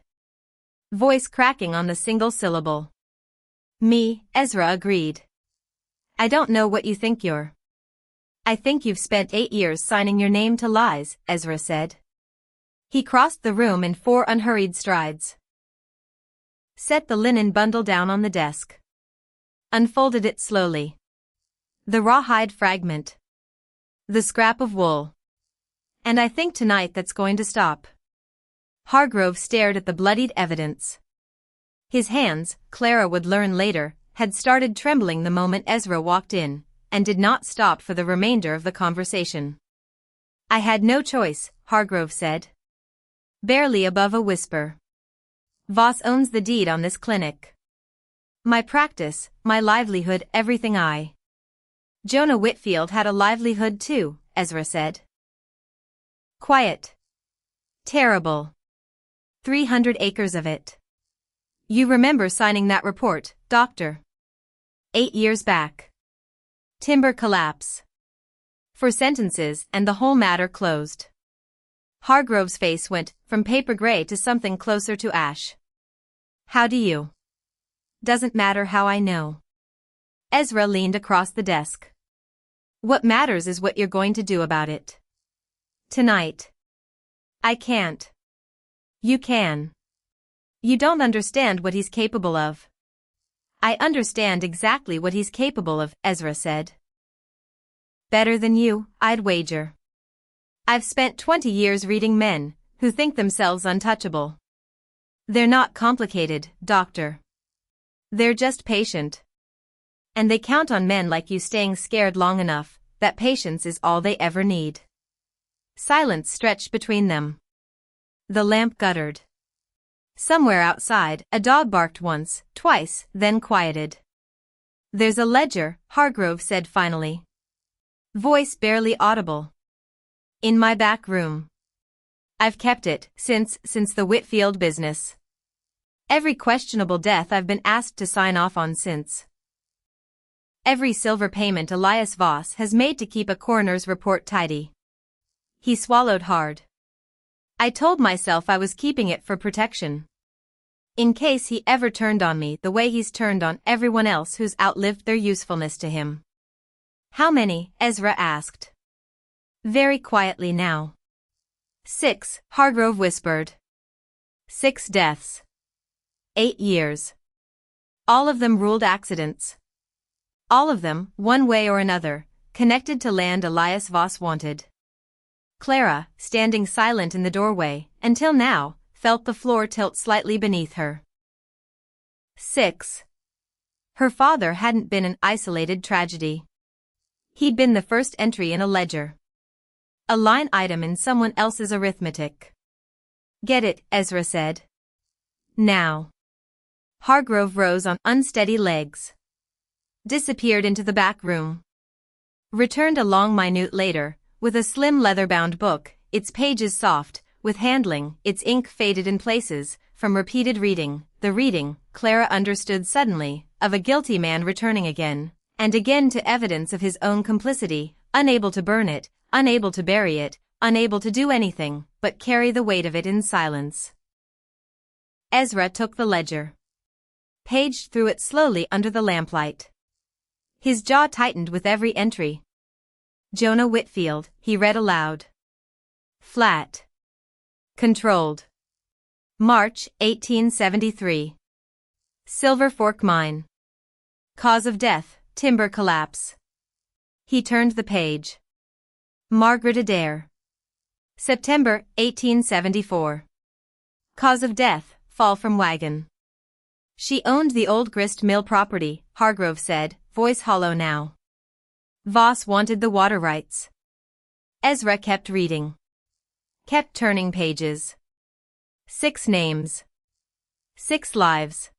Voice cracking on the single syllable. Me, Ezra agreed. I don't know what you think you're. I think you've spent 8 years signing your name to lies, Ezra said. He crossed the room in 4 unhurried strides. Set the linen bundle down on the desk. Unfolded it slowly. The rawhide fragment. The scrap of wool. And I think tonight that's going to stop. Hargrove stared at the bloodied evidence. His hands, Clara would learn later, had started trembling the moment Ezra walked in, and did not stop for the remainder of the conversation. I had no choice, Hargrove said. Barely above a whisper. Voss owns the deed on this clinic. My practice, my livelihood, everything I. Jonah Whitfield had a livelihood too, Ezra said. Quiet. Terrible. 300 acres of it. You remember signing that report, Doctor? 8 years back. Timber collapse. 4 sentences and the whole matter closed. Hargrove's face went from paper gray to something closer to ash. How do you? Doesn't matter how I know. Ezra leaned across the desk. What matters is what you're going to do about it. Tonight. I can't. You can. You don't understand what he's capable of. I understand exactly what he's capable of, Ezra said. Better than you, I'd wager. I've spent 20 years reading men who think themselves untouchable. They're not complicated, Doctor. They're just patient. And they count on men like you staying scared long enough that patience is all they ever need. Silence stretched between them. The lamp guttered. Somewhere outside, a dog barked once, twice, then quieted. There's a ledger, Hargrove said finally. Voice barely audible. In my back room. I've kept it since the Whitfield business. Every questionable death I've been asked to sign off on since. Every silver payment Elias Voss has made to keep a coroner's report tidy. He swallowed hard. I told myself I was keeping it for protection. In case he ever turned on me the way he's turned on everyone else who's outlived their usefulness to him. How many? Ezra asked. Very quietly now. 6, Hargrove whispered. 6 deaths. 8 years. All of them ruled accidents. All of them, one way or another, connected to land Elias Voss wanted. Clara, standing silent in the doorway, until now, felt the floor tilt slightly beneath her. 6. Her father hadn't been an isolated tragedy. He'd been the first entry in a ledger. A line item in someone else's arithmetic. Get it, Ezra said. Now. Hargrove rose on unsteady legs. Disappeared into the back room. Returned a long minute later, with a slim leather-bound book, its pages soft, with handling, its ink faded in places, from repeated reading. The reading, Clara understood suddenly, of a guilty man returning again, and again to evidence of his own complicity, unable to burn it, unable to bury it, unable to do anything, but carry the weight of it in silence. Ezra took the ledger. Paged through it slowly under the lamplight. His jaw tightened with every entry. Jonah Whitfield, he read aloud. Flat. Controlled. March, 1873. Silver Fork Mine. Cause of death, timber collapse. He turned the page. Margaret Adair. September, 1874. Cause of death, fall from wagon. She owned the old grist mill property, Hargrove said, voice hollow now. Voss wanted the water rights. Ezra kept reading. Kept turning pages. 6 names. 6 lives.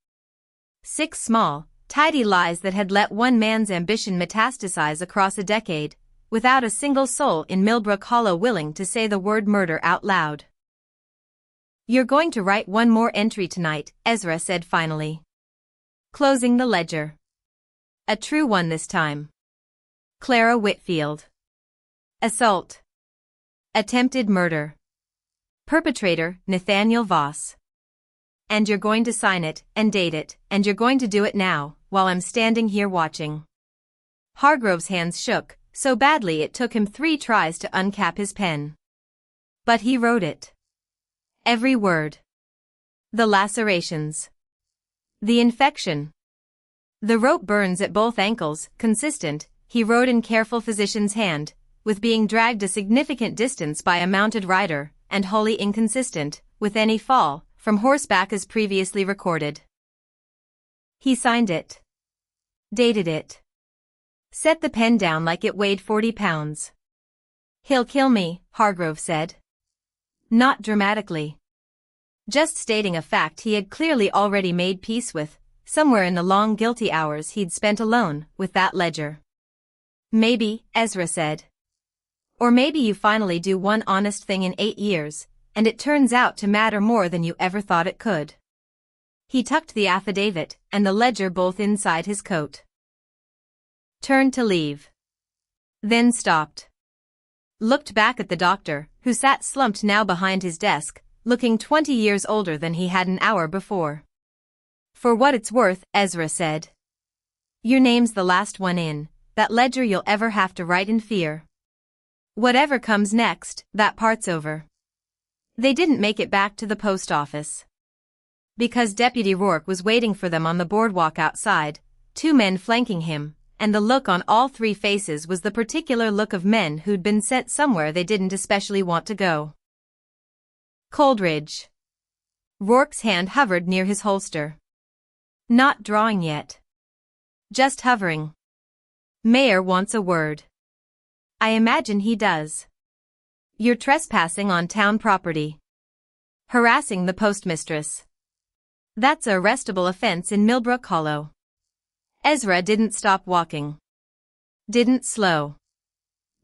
6 small, tidy lies that had let one man's ambition metastasize across a decade, without a single soul in Millbrook Hollow willing to say the word murder out loud. You're going to write one more entry tonight, Ezra said finally. Closing the ledger. A true one this time. Clara Whitfield. Assault. Attempted murder. Perpetrator, Nathaniel Voss. And you're going to sign it, and date it, and you're going to do it now, while I'm standing here watching. Hargrove's hands shook, so badly it took him 3 tries to uncap his pen. But he wrote it. Every word. The lacerations. The infection. The rope burns at both ankles, consistent, he wrote in careful physician's hand, with being dragged a significant distance by a mounted rider, and wholly inconsistent, with any fall, from horseback as previously recorded. He signed it. Dated it. Set the pen down like it weighed 40 pounds. He'll kill me, Hargrove said. Not dramatically. Just stating a fact he had clearly already made peace with, somewhere in the long guilty hours he'd spent alone with that ledger. Maybe, Ezra said. Or maybe you finally do one honest thing in 8 years, and it turns out to matter more than you ever thought it could. He tucked the affidavit and the ledger both inside his coat. Turned to leave. Then stopped. Looked back at the doctor, who sat slumped now behind his desk, looking 20 years older than he had an hour before. For what it's worth, Ezra said. Your name's the last one in that ledger you'll ever have to write in fear. Whatever comes next, that part's over. They didn't make it back to the post office. Because Deputy Rourke was waiting for them on the boardwalk outside, 2 men flanking him, and the look on all 3 faces was the particular look of men who'd been sent somewhere they didn't especially want to go. Coldridge. Rourke's hand hovered near his holster. Not drawing yet. Just hovering. Mayor wants a word. I imagine he does. You're trespassing on town property. Harassing the postmistress. That's a arrestable offense in Millbrook Hollow. Ezra didn't stop walking. Didn't slow.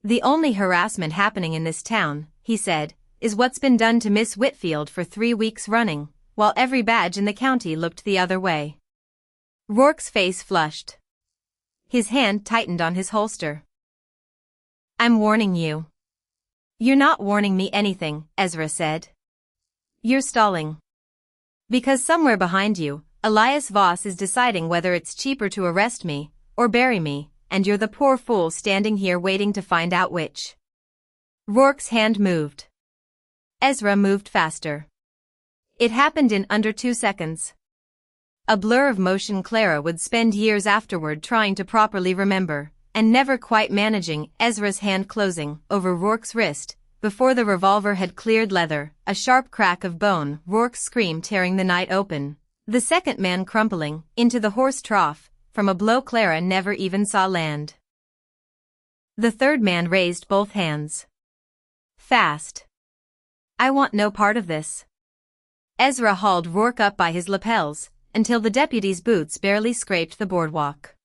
The only harassment happening in this town, he said, is what's been done to Miss Whitfield for 3 weeks running, while every badge in the county looked the other way. Rourke's face flushed. His hand tightened on his holster. I'm warning you. You're not warning me anything, Ezra said. You're stalling. Because somewhere behind you, Elias Voss is deciding whether it's cheaper to arrest me, or bury me, and you're the poor fool standing here waiting to find out which. Rourke's hand moved. Ezra moved faster. It happened in under 2 seconds. A blur of motion Clara would spend years afterward trying to properly remember, and never quite managing, Ezra's hand closing over Rourke's wrist, before the revolver had cleared leather, a sharp crack of bone, Rourke's scream tearing the night open, the second man crumpling into the horse trough, from a blow Clara never even saw land. The third man raised both hands. Fast. I want no part of this. Ezra hauled Rourke up by his lapels, until the deputy's boots barely scraped the boardwalk.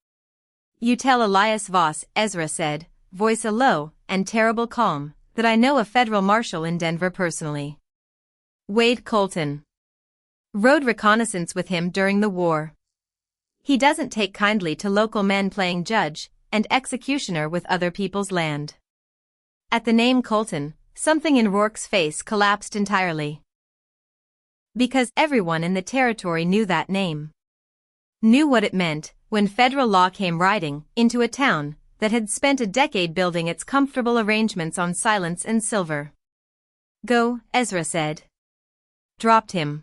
You tell Elias Voss, Ezra said, voice a low and terrible calm, that I know a federal marshal in Denver personally. Wade Colton. Rode reconnaissance with him during the war. He doesn't take kindly to local men playing judge and executioner with other people's land. At the name Colton, something in Rourke's face collapsed entirely. Because everyone in the territory knew that name. Knew what it meant when federal law came riding into a town that had spent a decade building its comfortable arrangements on silence and silver. Go, Ezra said. Dropped him.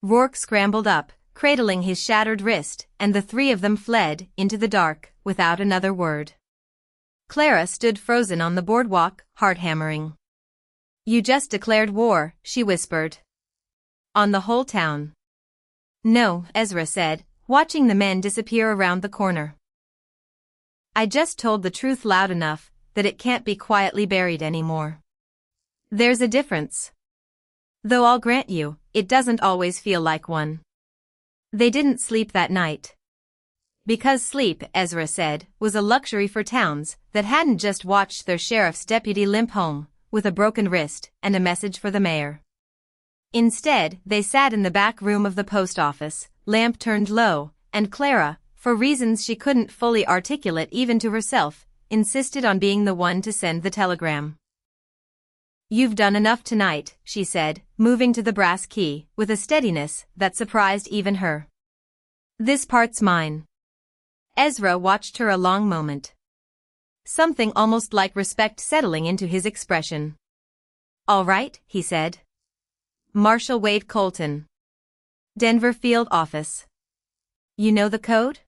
Rourke scrambled up, cradling his shattered wrist, and the three of them fled into the dark without another word. Clara stood frozen on the boardwalk, heart hammering. You just declared war, she whispered. On the whole town. No, Ezra said, watching the men disappear around the corner. I just told the truth loud enough that it can't be quietly buried anymore. There's a difference. Though I'll grant you, it doesn't always feel like one. They didn't sleep that night. Because sleep, Ezra said, was a luxury for towns that hadn't just watched their sheriff's deputy limp home with a broken wrist and a message for the mayor. Instead, they sat in the back room of the post office, lamp turned low, and Clara, for reasons she couldn't fully articulate even to herself, insisted on being the one to send the telegram. You've done enough tonight, she said, moving to the brass key, with a steadiness that surprised even her. This part's mine. Ezra watched her a long moment. Something almost like respect settling into his expression. All right, he said. Marshal Wade Colton. Denver Field Office. You know the code?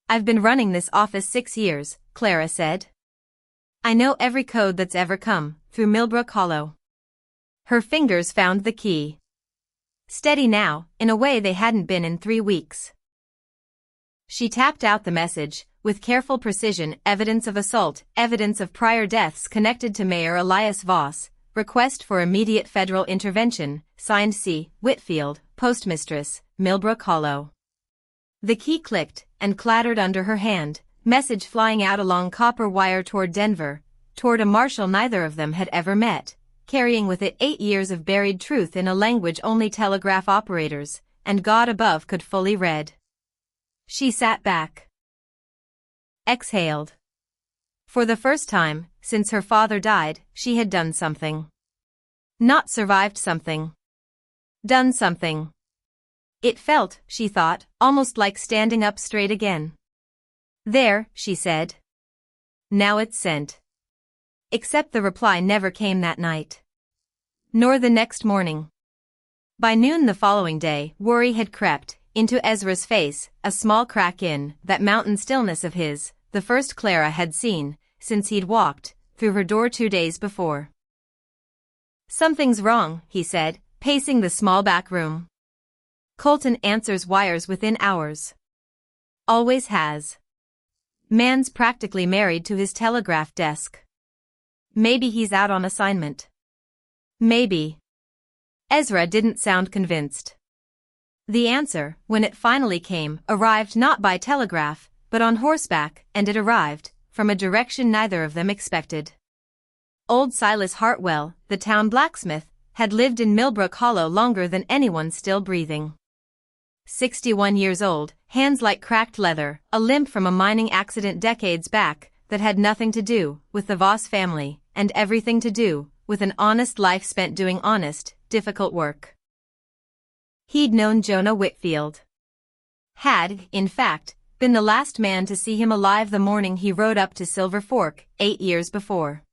I've been running this office 6 years, Clara said. I know every code that's ever come through Millbrook Hollow. Her fingers found the key. Steady now, in a way they hadn't been in 3 weeks. She tapped out the message, with careful precision: evidence of assault, evidence of prior deaths connected to Mayor Elias Voss, request for immediate federal intervention, signed C. Whitfield, postmistress, Millbrook Hollow. The key clicked and clattered under her hand, message flying out along copper wire toward Denver, toward a marshal neither of them had ever met, carrying with it 8 years of buried truth in a language only telegraph operators and God above could fully read. She sat back. Exhaled. For the first time since her father died, she had done something. Not survived something. Done something. It felt, she thought, almost like standing up straight again. There, she said. Now it's sent. Except the reply never came that night. Nor the next morning. By noon the following day, worry had crept into Ezra's face, a small crack in that mountain stillness of his, the first Clara had seen since he'd walked through her door 2 days before. Something's wrong, he said, pacing the small back room. Colton answers wires within hours. Always has. Man's practically married to his telegraph desk. Maybe he's out on assignment. Maybe. Ezra didn't sound convinced. The answer, when it finally came, arrived not by telegraph, but on horseback, and it arrived from a direction neither of them expected. Old Silas Hartwell, the town blacksmith, had lived in Millbrook Hollow longer than anyone still breathing. 61 years old, hands like cracked leather, a limp from a mining accident decades back that had nothing to do with the Voss family, and everything to do with an honest life spent doing honest, difficult work. He'd known Jonah Whitfield. Had, in fact, been the last man to see him alive the morning he rode up to Silver Fork, 8 years before.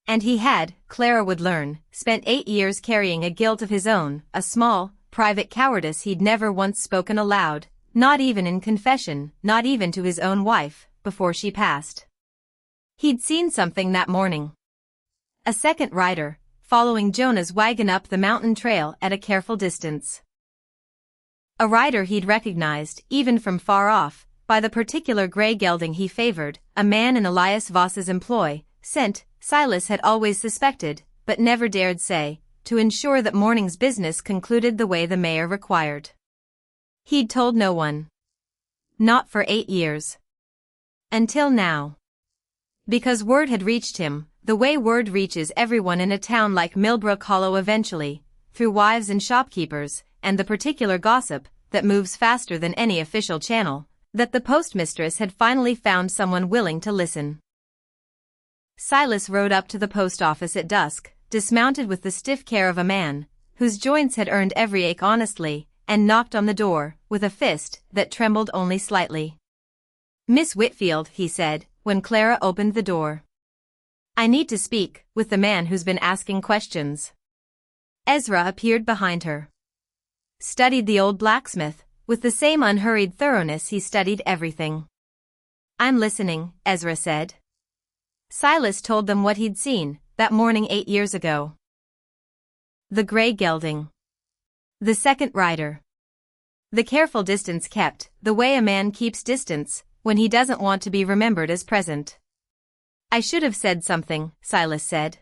And he had, Clara would learn, spent 8 years carrying a guilt of his own, a small, private cowardice he'd never once spoken aloud, not even in confession, not even to his own wife, before she passed. He'd seen something that morning. A second rider, following Jonah's wagon up the mountain trail at a careful distance. A rider he'd recognized, even from far off, by the particular gray gelding he favored, a man in Elias Voss's employ, sent, Silas had always suspected, but never dared say, to ensure that morning's business concluded the way the mayor required. He'd told no one. Not for 8 years. Until now. Because word had reached him, the way word reaches everyone in a town like Millbrook Hollow eventually, through wives and shopkeepers, and the particular gossip that moves faster than any official channel, that the postmistress had finally found someone willing to listen. Silas rode up to the post office at dusk, dismounted with the stiff care of a man whose joints had earned every ache honestly, and knocked on the door with a fist that trembled only slightly. "Miss Whitfield," he said, when Clara opened the door. "I need to speak with the man who's been asking questions." Ezra appeared behind her. Studied the old blacksmith, with the same unhurried thoroughness he studied everything. "I'm listening," Ezra said. Silas told them what he'd seen that morning 8 years ago. The gray gelding. The second rider. The careful distance kept, the way a man keeps distance when he doesn't want to be remembered as present. "I should have said something," Silas said.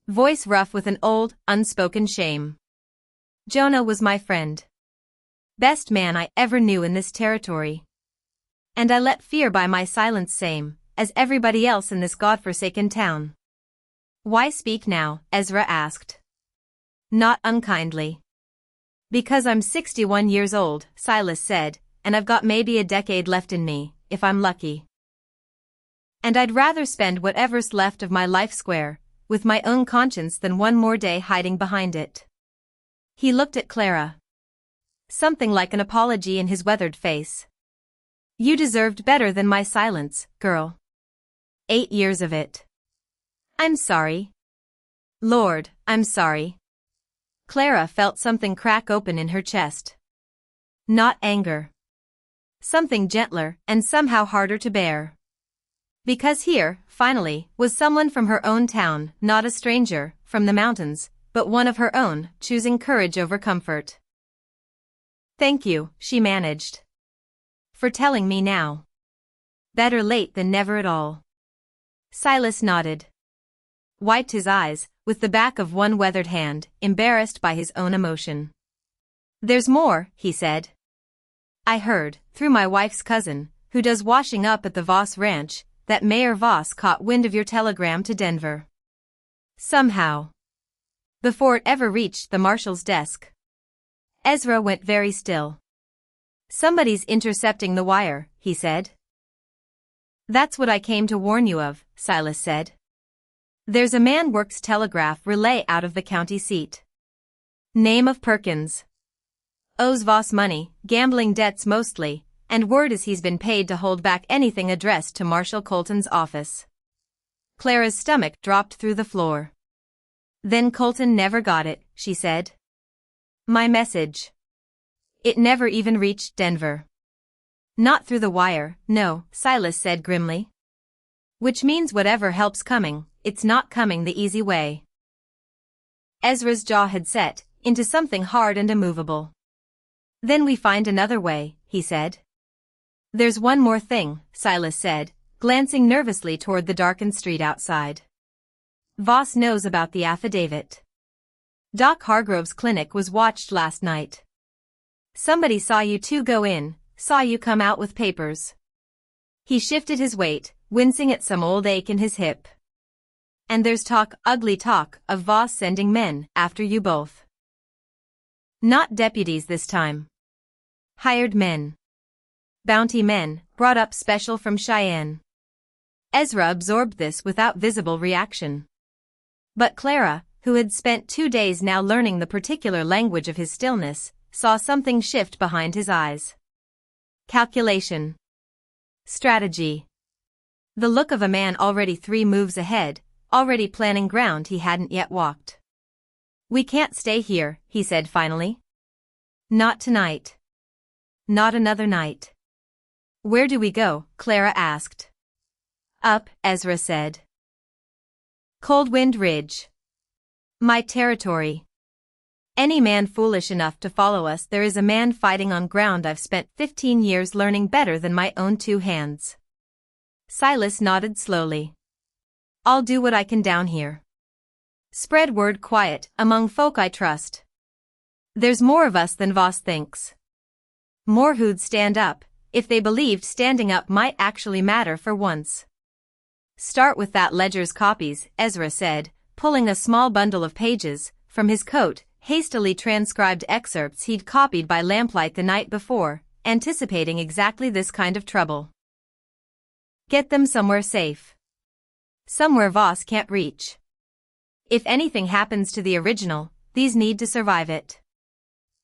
Voice rough with an old, unspoken shame. "Jonah was my friend. Best man I ever knew in this territory. And I let fear buy my silence same as everybody else in this godforsaken town." "Why speak now?" Ezra asked. Not unkindly. "Because I'm 61 years old," Silas said, "and I've got maybe a decade left in me, if I'm lucky. And I'd rather spend whatever's left of my life square with my own conscience than one more day hiding behind it." He looked at Clara. Something like an apology in his weathered face. "You deserved better than my silence, girl. 8 years of it." "I'm sorry. Lord, I'm sorry." Clara felt something crack open in her chest. Not anger. Something gentler and somehow harder to bear. Because here, finally, was someone from her own town, not a stranger from the mountains, but one of her own, choosing courage over comfort. "Thank you," she managed. "For telling me now. Better late than never at all." Silas nodded. Wiped his eyes with the back of one weathered hand, embarrassed by his own emotion. "There's more," he said. "I heard, through my wife's cousin, who does washing up at the Voss Ranch, that Mayor Voss caught wind of your telegram to Denver. Somehow. Before it ever reached the marshal's desk." Ezra went very still. "Somebody's intercepting the wire," he said. "That's what I came to warn you of," Silas said. "There's a man works telegraph relay out of the county seat. Name of Perkins. Owes Voss money, gambling debts mostly, and word is he's been paid to hold back anything addressed to Marshal Colton's office." Clara's stomach dropped through the floor. "Then Colton never got it," she said. "My message. It never even reached Denver." "Not through the wire, no," Silas said grimly. "Which means whatever help's coming, it's not coming the easy way." Ezra's jaw had set into something hard and immovable. "Then we find another way," he said. "There's one more thing," Silas said, glancing nervously toward the darkened street outside. "Voss knows about the affidavit. Doc Hargrove's clinic was watched last night. Somebody saw you two go in, saw you come out with papers." He shifted his weight, wincing at some old ache in his hip. "And there's talk, ugly talk, of Voss sending men after you both. Not deputies this time. Hired men. Bounty men, brought up special from Cheyenne." Ezra absorbed this without visible reaction. But Clara, who had spent 2 days now learning the particular language of his stillness, saw something shift behind his eyes. Calculation. Strategy. The look of a man already 3 moves ahead, already planning ground he hadn't yet walked. "We can't stay here," he said finally. "Not tonight. Not another night." "Where do we go?" Clara asked. "Up," Ezra said. "Coldwind Ridge. My territory. Any man foolish enough to follow us, there is a man fighting on ground I've spent 15 years learning better than my own 2 hands." Silas nodded slowly. "I'll do what I can down here. Spread word quiet among folk I trust. There's more of us than Voss thinks. More who'd stand up, if they believed standing up might actually matter for once." Start with that ledger's copies, Ezra said, pulling a small bundle of pages from his coat, hastily transcribed excerpts he'd copied by lamplight the night before, anticipating exactly this kind of trouble. Get them somewhere safe. Somewhere Voss can't reach. If anything happens to the original, these need to survive it.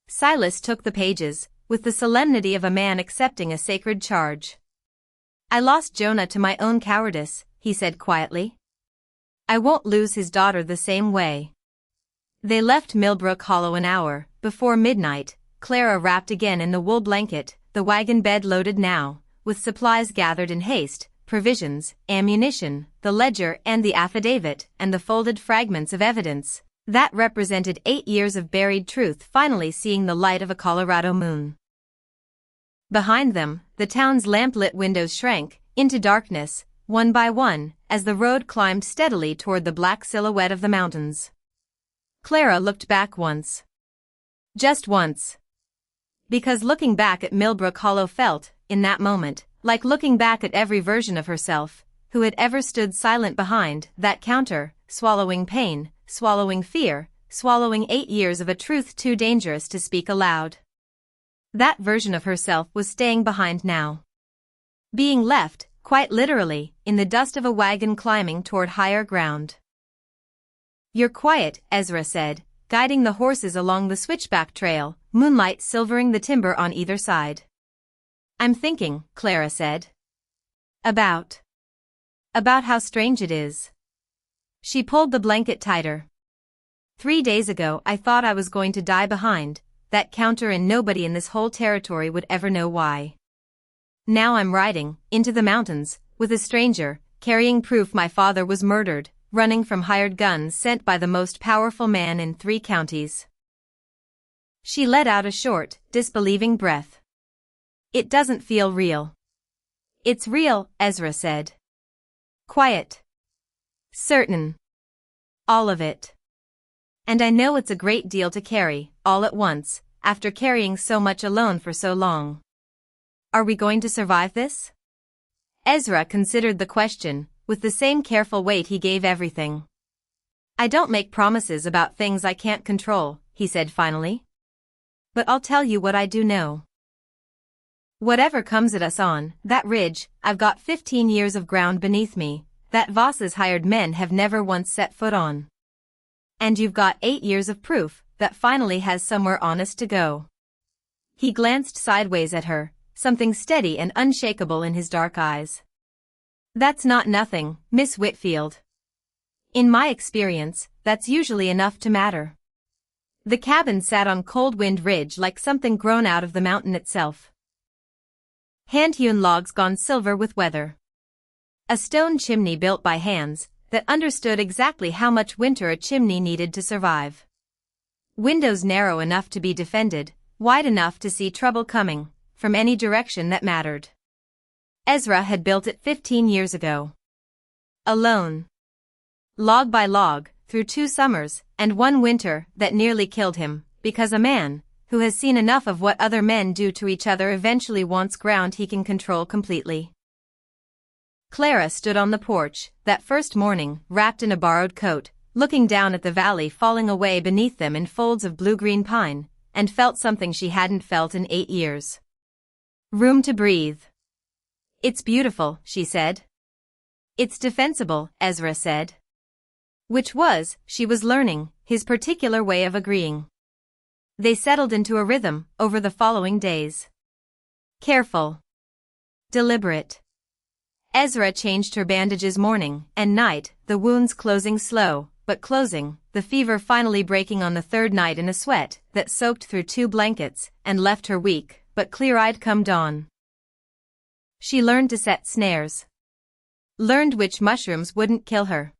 Silas took the pages, with the solemnity of a man accepting a sacred charge. I lost Jonah to my own cowardice, he said quietly. I won't lose his daughter the same way. They left Millbrook Hollow an hour before midnight, Clara wrapped again in the wool blanket, the wagon bed loaded now, with supplies gathered in haste, provisions, ammunition, the ledger and the affidavit, and the folded fragments of evidence that represented 8 years of buried truth finally seeing the light of a Colorado moon. Behind them, the town's lamp-lit windows shrank into darkness, one by one, as the road climbed steadily toward the black silhouette of the mountains. Clara looked back once. Just once. Because looking back at Millbrook Hollow felt, in that moment, like looking back at every version of herself, who had ever stood silent behind that counter, swallowing pain, swallowing fear, swallowing 8 years of a truth too dangerous to speak aloud. That version of herself was staying behind now. Being left, quite literally, in the dust of a wagon climbing toward higher ground. You're quiet, Ezra said, guiding the horses along the switchback trail, moonlight silvering the timber on either side. I'm thinking, Clara said. About how strange it is. She pulled the blanket tighter. 3 days ago I thought I was going to die behind that counter and nobody in this whole territory would ever know why. Now I'm riding into the mountains with a stranger, carrying proof my father was murdered, running from hired guns sent by the most powerful man in 3 counties. She let out a short, disbelieving breath. It doesn't feel real. It's real, Ezra said. Quiet. Certain. All of it. And I know it's a great deal to carry, all at once, after carrying so much alone for so long. Are we going to survive this? Ezra considered the question, with the same careful weight he gave everything. I don't make promises about things I can't control, he said finally. But I'll tell you what I do know. Whatever comes at us on that ridge, I've got 15 years of ground beneath me, that Voss's hired men have never once set foot on. And you've got 8 years of proof that finally has somewhere honest to go. He glanced sideways at her, something steady and unshakable in his dark eyes. That's not nothing, Miss Whitfield. In my experience, that's usually enough to matter. The cabin sat on Cold Wind Ridge like something grown out of the mountain itself. Hand-hewn logs gone silver with weather. A stone chimney built by hands that understood exactly how much winter a chimney needed to survive. Windows narrow enough to be defended, wide enough to see trouble coming, from any direction that mattered. Ezra had built it 15 years ago. Alone. Log by log, through 2 summers, and 1 winter that nearly killed him, because a man, who has seen enough of what other men do to each other eventually wants ground he can control completely. Clara stood on the porch, that first morning, wrapped in a borrowed coat, looking down at the valley falling away beneath them in folds of blue-green pine, and felt something she hadn't felt in 8 years. Room to breathe. It's beautiful, she said. It's defensible, Ezra said. Which was, she was learning, his particular way of agreeing. They settled into a rhythm over the following days. Careful. Deliberate. Ezra changed her bandages morning and night, the wounds closing slow, but closing, the fever finally breaking on the 3rd night in a sweat that soaked through 2 blankets and left her weak, but clear-eyed come dawn. She learned to set snares. Learned which mushrooms wouldn't kill her.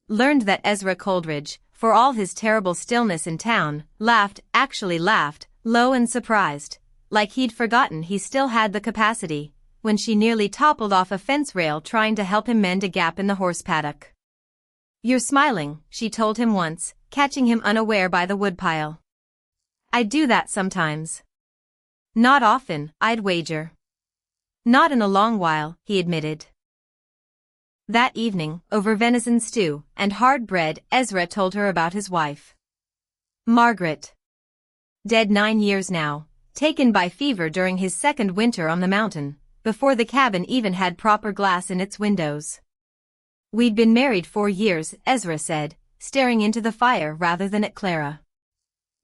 Learned that Ezra Coleridge, for all his terrible stillness in town, actually laughed, low and surprised, like he'd forgotten he still had the capacity, when she nearly toppled off a fence rail trying to help him mend a gap in the horse paddock. You're smiling, she told him once, catching him unaware by the woodpile. I do that sometimes. Not often, I'd wager. Not in a long while, he admitted. That evening, over venison stew and hard bread, Ezra told her about his wife. Margaret. Dead 9 years now, taken by fever during his second winter on the mountain, before the cabin even had proper glass in its windows. We'd been married 4 years, Ezra said, staring into the fire rather than at Clara.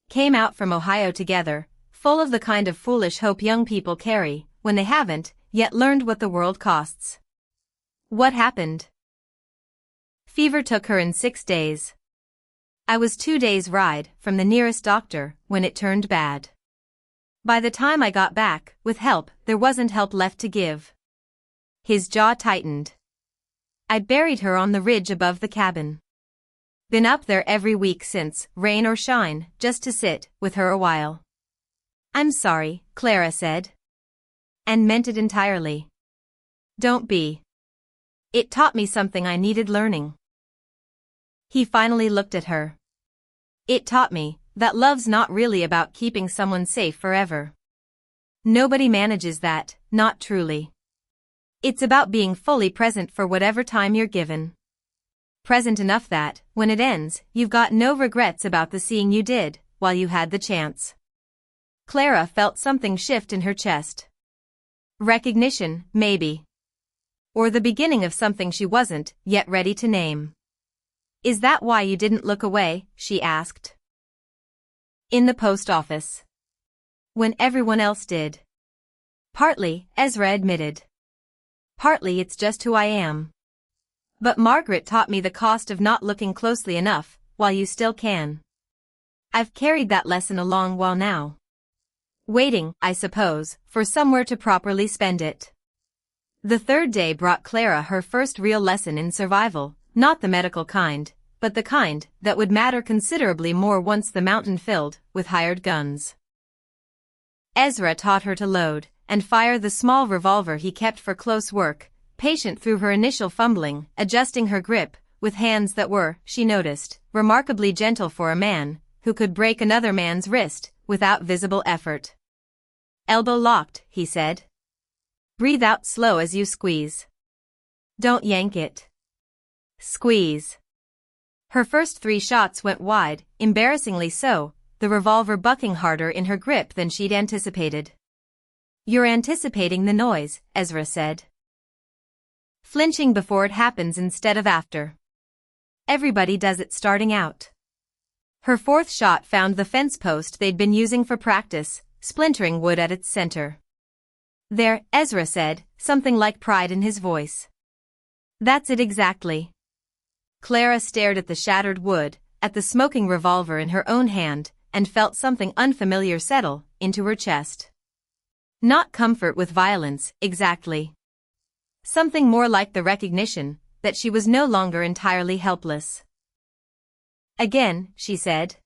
Came out from Ohio together, full of the kind of foolish hope young people carry, when they haven't yet learned what the world costs. What happened? Fever took her in 6 days. I was 2 days' ride from the nearest doctor when it turned bad. By the time I got back, with help, there wasn't help left to give. His jaw tightened. I buried her on the ridge above the cabin. Been up there every week since, rain or shine, just to sit with her a while. I'm sorry, Clara said. And meant it entirely. Don't be. It taught me something I needed learning. He finally looked at her. It taught me that love's not really about keeping someone safe forever. Nobody manages that, not truly. It's about being fully present for whatever time you're given. Present enough that, when it ends, you've got no regrets about the seeing you did, while you had the chance. Clara felt something shift in her chest. Recognition, maybe. Or the beginning of something she wasn't yet ready to name. Is that why you didn't look away? She asked. In the post office. When everyone else did. Partly, Ezra admitted. Partly it's just who I am. But Margaret taught me the cost of not looking closely enough, while you still can. I've carried that lesson a long while now. Waiting, I suppose, for somewhere to properly spend it. The third day brought Clara her first real lesson in survival, not the medical kind, but the kind that would matter considerably more once the mountain filled with hired guns. Ezra taught her to load and fire the small revolver he kept for close work, patient through her initial fumbling, adjusting her grip, with hands that were, she noticed, remarkably gentle for a man who could break another man's wrist without visible effort. Elbow locked, he said. Breathe out slow as you squeeze. Don't yank it. Squeeze. Her first 3 shots went wide, embarrassingly so, the revolver bucking harder in her grip than she'd anticipated. You're anticipating the noise, Ezra said. Flinching before it happens instead of after. Everybody does it starting out. Her 4th shot found the fence post they'd been using for practice, splintering wood at its center. There, Ezra said, something like pride in his voice. That's it exactly. Clara stared at the shattered wood, at the smoking revolver in her own hand, and felt something unfamiliar settle into her chest. Not comfort with violence, exactly. Something more like the recognition that she was no longer entirely helpless. Again, she said.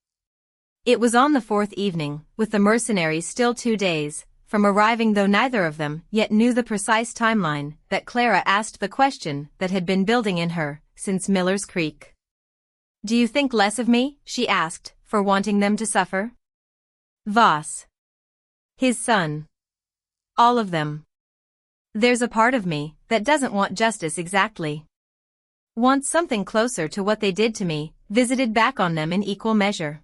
It was on the 4th evening, with the mercenaries still 2 days from arriving, though neither of them yet knew the precise timeline, that Clara asked the question that had been building in her since Miller's Creek. Do you think less of me, she asked, for wanting them to suffer? Voss. His son. All of them. There's a part of me that doesn't want justice exactly. Wants something closer to what they did to me, visited back on them in equal measure.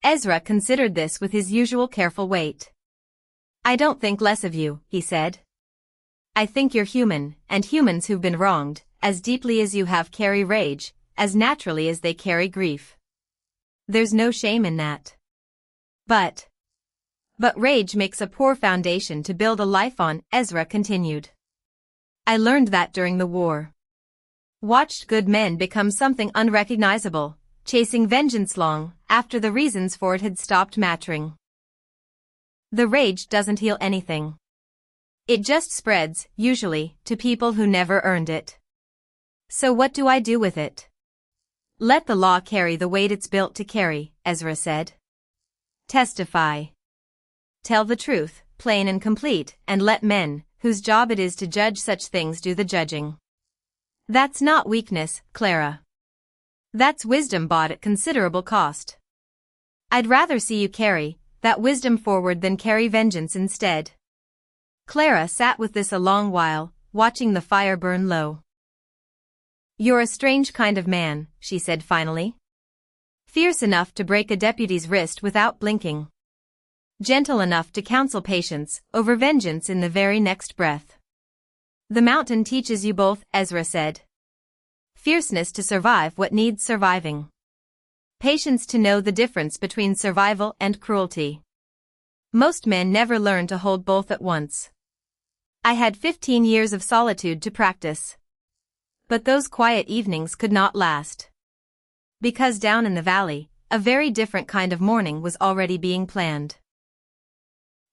Ezra considered this with his usual careful weight. I don't think less of you, he said. I think you're human, and humans who've been wronged, as deeply as you have, carry rage, as naturally as they carry grief. There's no shame in that. But rage makes a poor foundation to build a life on, Ezra continued. I learned that during the war. Watched good men become something unrecognizable, chasing vengeance long after the reasons for it had stopped mattering. The rage doesn't heal anything. It just spreads, usually, to people who never earned it. So what do I do with it? Let the law carry the weight it's built to carry, Ezra said. Testify. Tell the truth, plain and complete, and let men, whose job it is to judge such things, do the judging. That's not weakness, Clara. That's wisdom bought at considerable cost. I'd rather see you carry that wisdom forward than carry vengeance instead. Clara sat with this a long while, watching the fire burn low. "You're a strange kind of man," she said finally. "Fierce enough to break a deputy's wrist without blinking. Gentle enough to counsel patience over vengeance in the very next breath. The mountain teaches you both," Ezra said. "Fierceness to survive what needs surviving. Patience to know the difference between survival and cruelty. Most men never learn to hold both at once. I had 15 years of solitude to practice. But those quiet evenings could not last. Because down in the valley, a very different kind of morning was already being planned."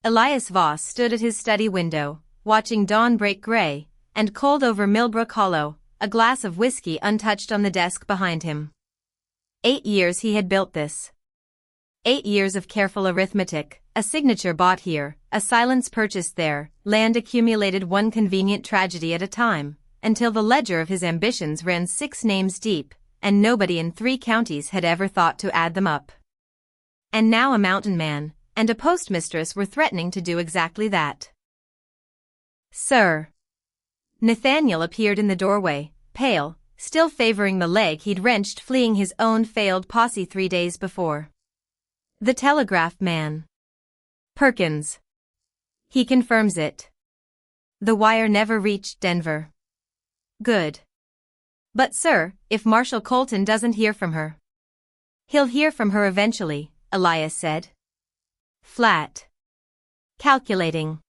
Elias Voss stood at his study window, watching dawn break gray and cold over Millbrook Hollow, a glass of whiskey untouched on the desk behind him. 8 years he had built this. 8 years of careful arithmetic, a signature bought here, a silence purchased there, land accumulated one convenient tragedy at a time, until the ledger of his ambitions ran 6 names deep, and nobody in 3 counties had ever thought to add them up. And now a mountain man and a postmistress were threatening to do exactly that. "Sir." Nathaniel appeared in the doorway, pale, still favoring the leg he'd wrenched fleeing his own failed posse 3 days before. "The telegraph man. Perkins. He confirms it. The wire never reached Denver." "Good. But sir, if Marshal Colton doesn't hear from her?" "He'll hear from her eventually," Elias said. Flat. Calculating.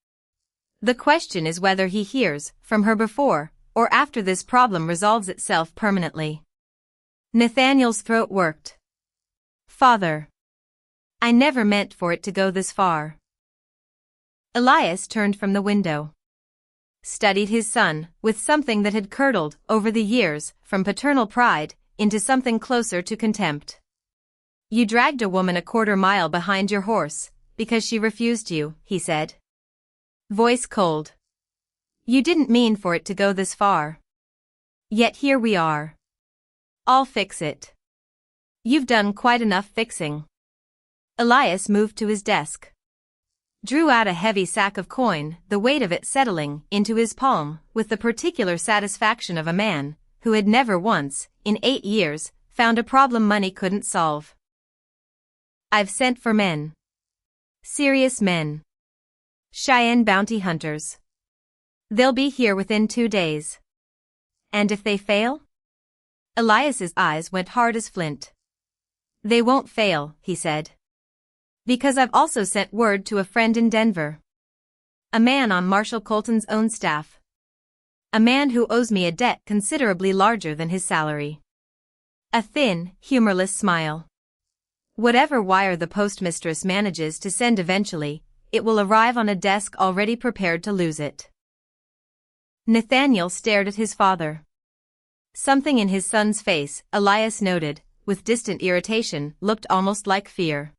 "The question is whether he hears from her before or after this problem resolves itself permanently." Nathaniel's throat worked. "Father. I never meant for it to go this far." Elias turned from the window. Studied his son with something that had curdled over the years from paternal pride into something closer to contempt. "You dragged a woman a quarter-mile behind your horse because she refused you," he said. Voice cold. "You didn't mean for it to go this far. Yet here we are. I'll fix it." "You've done quite enough fixing." Elias moved to his desk. Drew out a heavy sack of coin, the weight of it settling into his palm with the particular satisfaction of a man who had never once, in 8 years, found a problem money couldn't solve. "I've sent for men. Serious men. Cheyenne bounty hunters. They'll be here within 2 days. And if they fail?" Elias's eyes went hard as flint. "They won't fail," he said. "Because I've also sent word to a friend in Denver. A man on Marshal Colton's own staff. A man who owes me a debt considerably larger than his salary." A thin, humorless smile. "Whatever wire the postmistress manages to send eventually, it will arrive on a desk already prepared to lose it." Nathaniel stared at his father. Something in his son's face, Elias noted, with distant irritation, looked almost like fear.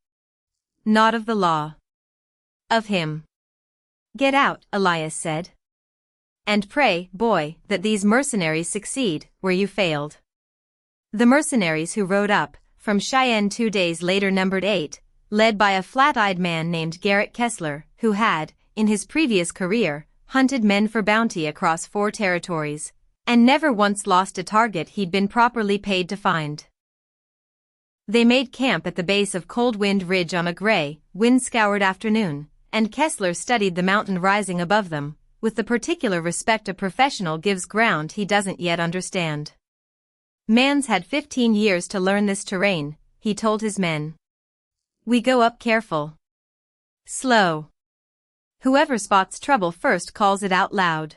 Not of the law. Of him. "Get out," Elias said. "And pray, boy, that these mercenaries succeed where you failed." The mercenaries who rode up from Cheyenne 2 days later numbered 8, led by a flat-eyed man named Garrett Kessler, who had, in his previous career, hunted men for bounty across 4 territories, and never once lost a target he'd been properly paid to find. They made camp at the base of Cold Wind Ridge on a gray, wind-scoured afternoon, and Kessler studied the mountain rising above them, with the particular respect a professional gives ground he doesn't yet understand. "Man's had 15 years to learn this terrain," he told his men. "We go up careful. Slow. Whoever spots trouble first calls it out loud.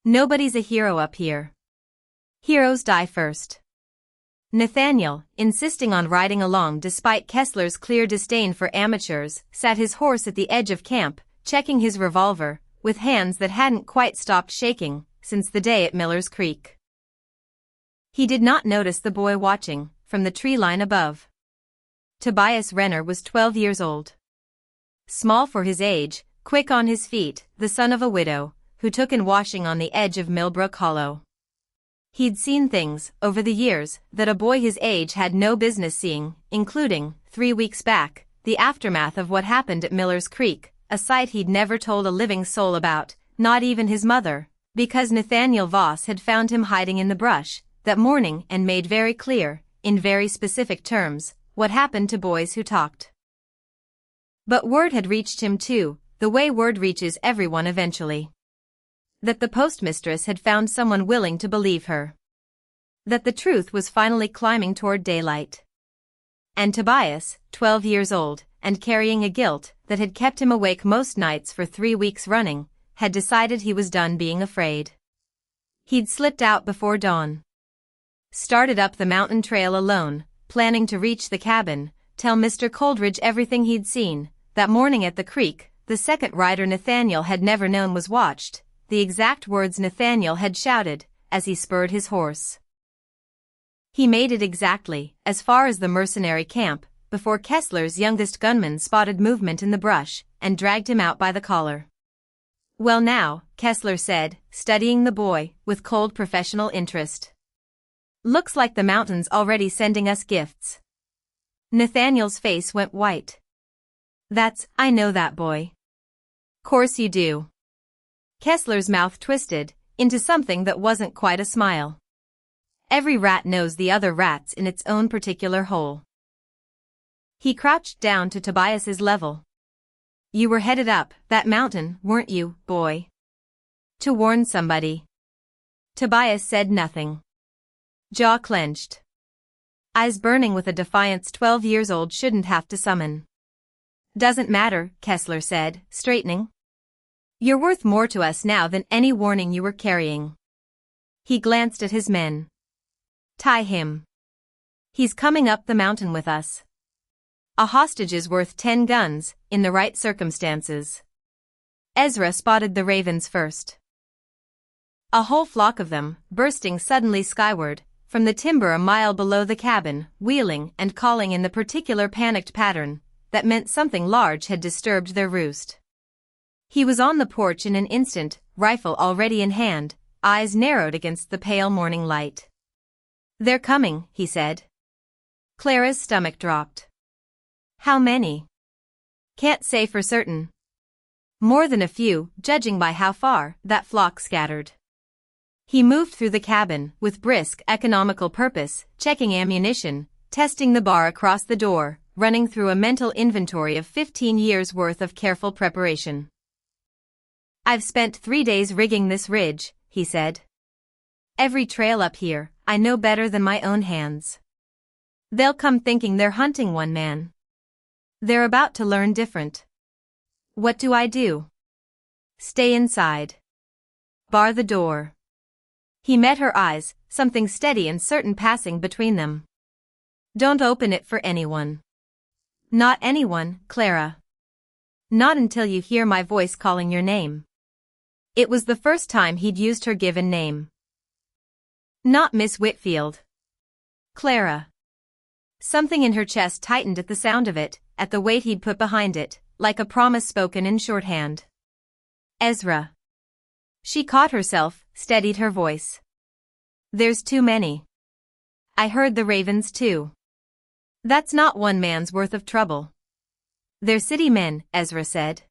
Nobody's a hero up here. Heroes die first." Nathaniel, insisting on riding along despite Kessler's clear disdain for amateurs, sat his horse at the edge of camp, checking his revolver, with hands that hadn't quite stopped shaking since the day at Miller's Creek. He did not notice the boy watching from the tree line above. Tobias Renner was 12 years old. Small for his age, quick on his feet, the son of a widow, who took in washing on the edge of Millbrook Hollow. He'd seen things, over the years, that a boy his age had no business seeing, including, 3 weeks back, the aftermath of what happened at Miller's Creek, a sight he'd never told a living soul about, not even his mother, because Nathaniel Voss had found him hiding in the brush, that morning and made very clear, in very specific terms, what happened to boys who talked. But word had reached him too, the way word reaches everyone eventually. That the postmistress had found someone willing to believe her. That the truth was finally climbing toward daylight. And Tobias, 12 years old, and carrying a guilt that had kept him awake most nights for 3 weeks running, had decided he was done being afraid. He'd slipped out before dawn. Started up the mountain trail alone, planning to reach the cabin, tell Mr. Coleridge everything he'd seen. That morning at the creek, the second rider Nathaniel had never known was watched, the exact words Nathaniel had shouted, as he spurred his horse. He made it exactly, as far as the mercenary camp, before Kessler's youngest gunman spotted movement in the brush, and dragged him out by the collar. "Well now," Kessler said, studying the boy, with cold professional interest. "Looks like the mountain's already sending us gifts." Nathaniel's face went white. I know that, boy." "Course you do." Kessler's mouth twisted into something that wasn't quite a smile. Every rat knows the other rats in its own particular hole. He crouched down to Tobias's level. "You were headed up that mountain, weren't you, boy? To warn somebody?" Tobias said nothing. Jaw clenched. Eyes burning with a defiance 12 years old shouldn't have to summon. "Doesn't matter," Kessler said, straightening. "You're worth more to us now than any warning you were carrying." He glanced at his men. "Tie him. He's coming up the mountain with us. A hostage is worth 10 guns, in the right circumstances." Ezra spotted the ravens first. A whole flock of them, bursting suddenly skyward, from the timber a mile below the cabin, wheeling and calling in the particular panicked pattern, that meant something large had disturbed their roost. He was on the porch in an instant, rifle already in hand, eyes narrowed against the pale morning light. "They're coming," he said. Clara's stomach dropped. "How many?" "Can't say for certain. More than a few, judging by how far that flock scattered." He moved through the cabin, with brisk, economical purpose, checking ammunition, testing the bar across the door, running through a mental inventory of 15 years' worth of careful preparation. "I've spent 3 days rigging this ridge," he said. "Every trail up here, I know better than my own hands. They'll come thinking they're hunting one man. They're about to learn different. What do I do? Stay inside. Bar the door." He met her eyes, something steady and certain passing between them. "Don't open it for anyone." "Not anyone, Clara. Not until you hear my voice calling your name." It was the first time he'd used her given name. "Not Miss Whitfield. Clara." Something in her chest tightened at the sound of it, at the weight he'd put behind it, like a promise spoken in shorthand. "Ezra." She caught herself, steadied her voice. "There's too many. I heard the ravens too. That's not one man's worth of trouble." "They're city men," Ezra said.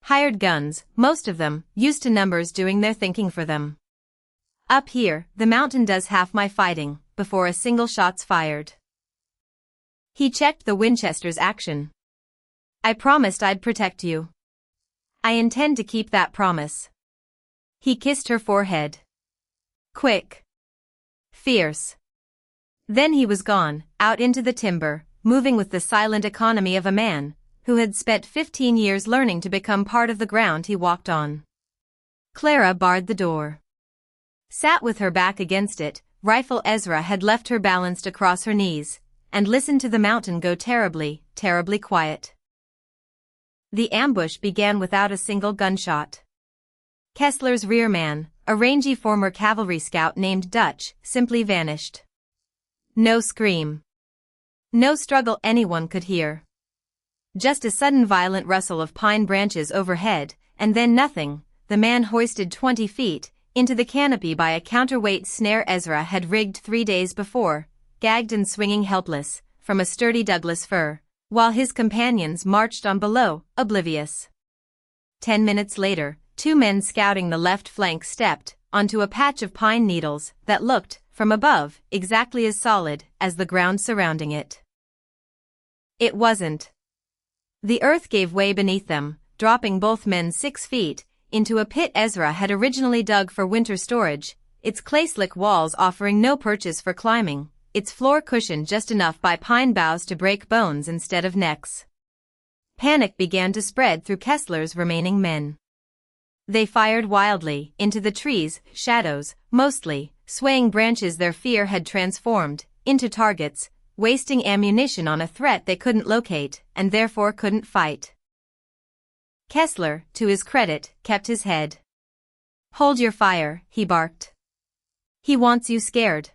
"Hired guns, most of them, used to numbers doing their thinking for them. Up here, the mountain does half my fighting, before a single shot's fired." He checked the Winchester's action. "I promised I'd protect you. I intend to keep that promise." He kissed her forehead. Quick. Fierce. Then he was gone, out into the timber, moving with the silent economy of a man who had spent 15 years learning to become part of the ground he walked on. Clara barred the door. Sat with her back against it, rifle Ezra had left her balanced across her knees, and listened to the mountain go terribly, terribly quiet. The ambush began without a single gunshot. Kessler's rear man, a rangy former cavalry scout named Dutch, simply vanished. No scream. No struggle anyone could hear. Just a sudden violent rustle of pine branches overhead, and then nothing. The man hoisted 20 feet into the canopy by a counterweight snare Ezra had rigged 3 days before, gagged and swinging helpless, from a sturdy Douglas fir, while his companions marched on below, oblivious. 10 minutes later, 2 men scouting the left flank stepped onto a patch of pine needles that looked, from above, exactly as solid as the ground surrounding it. It wasn't. The earth gave way beneath them, dropping both men 6 feet into a pit Ezra had originally dug for winter storage, its clay-slick walls offering no perches for climbing, its floor cushioned just enough by pine boughs to break bones instead of necks. Panic began to spread through Kessler's remaining men. They fired wildly into the trees, shadows, mostly, swaying branches their fear had transformed into targets, wasting ammunition on a threat they couldn't locate and therefore couldn't fight. Kessler, to his credit, kept his head. "Hold your fire," he barked. "He wants you scared."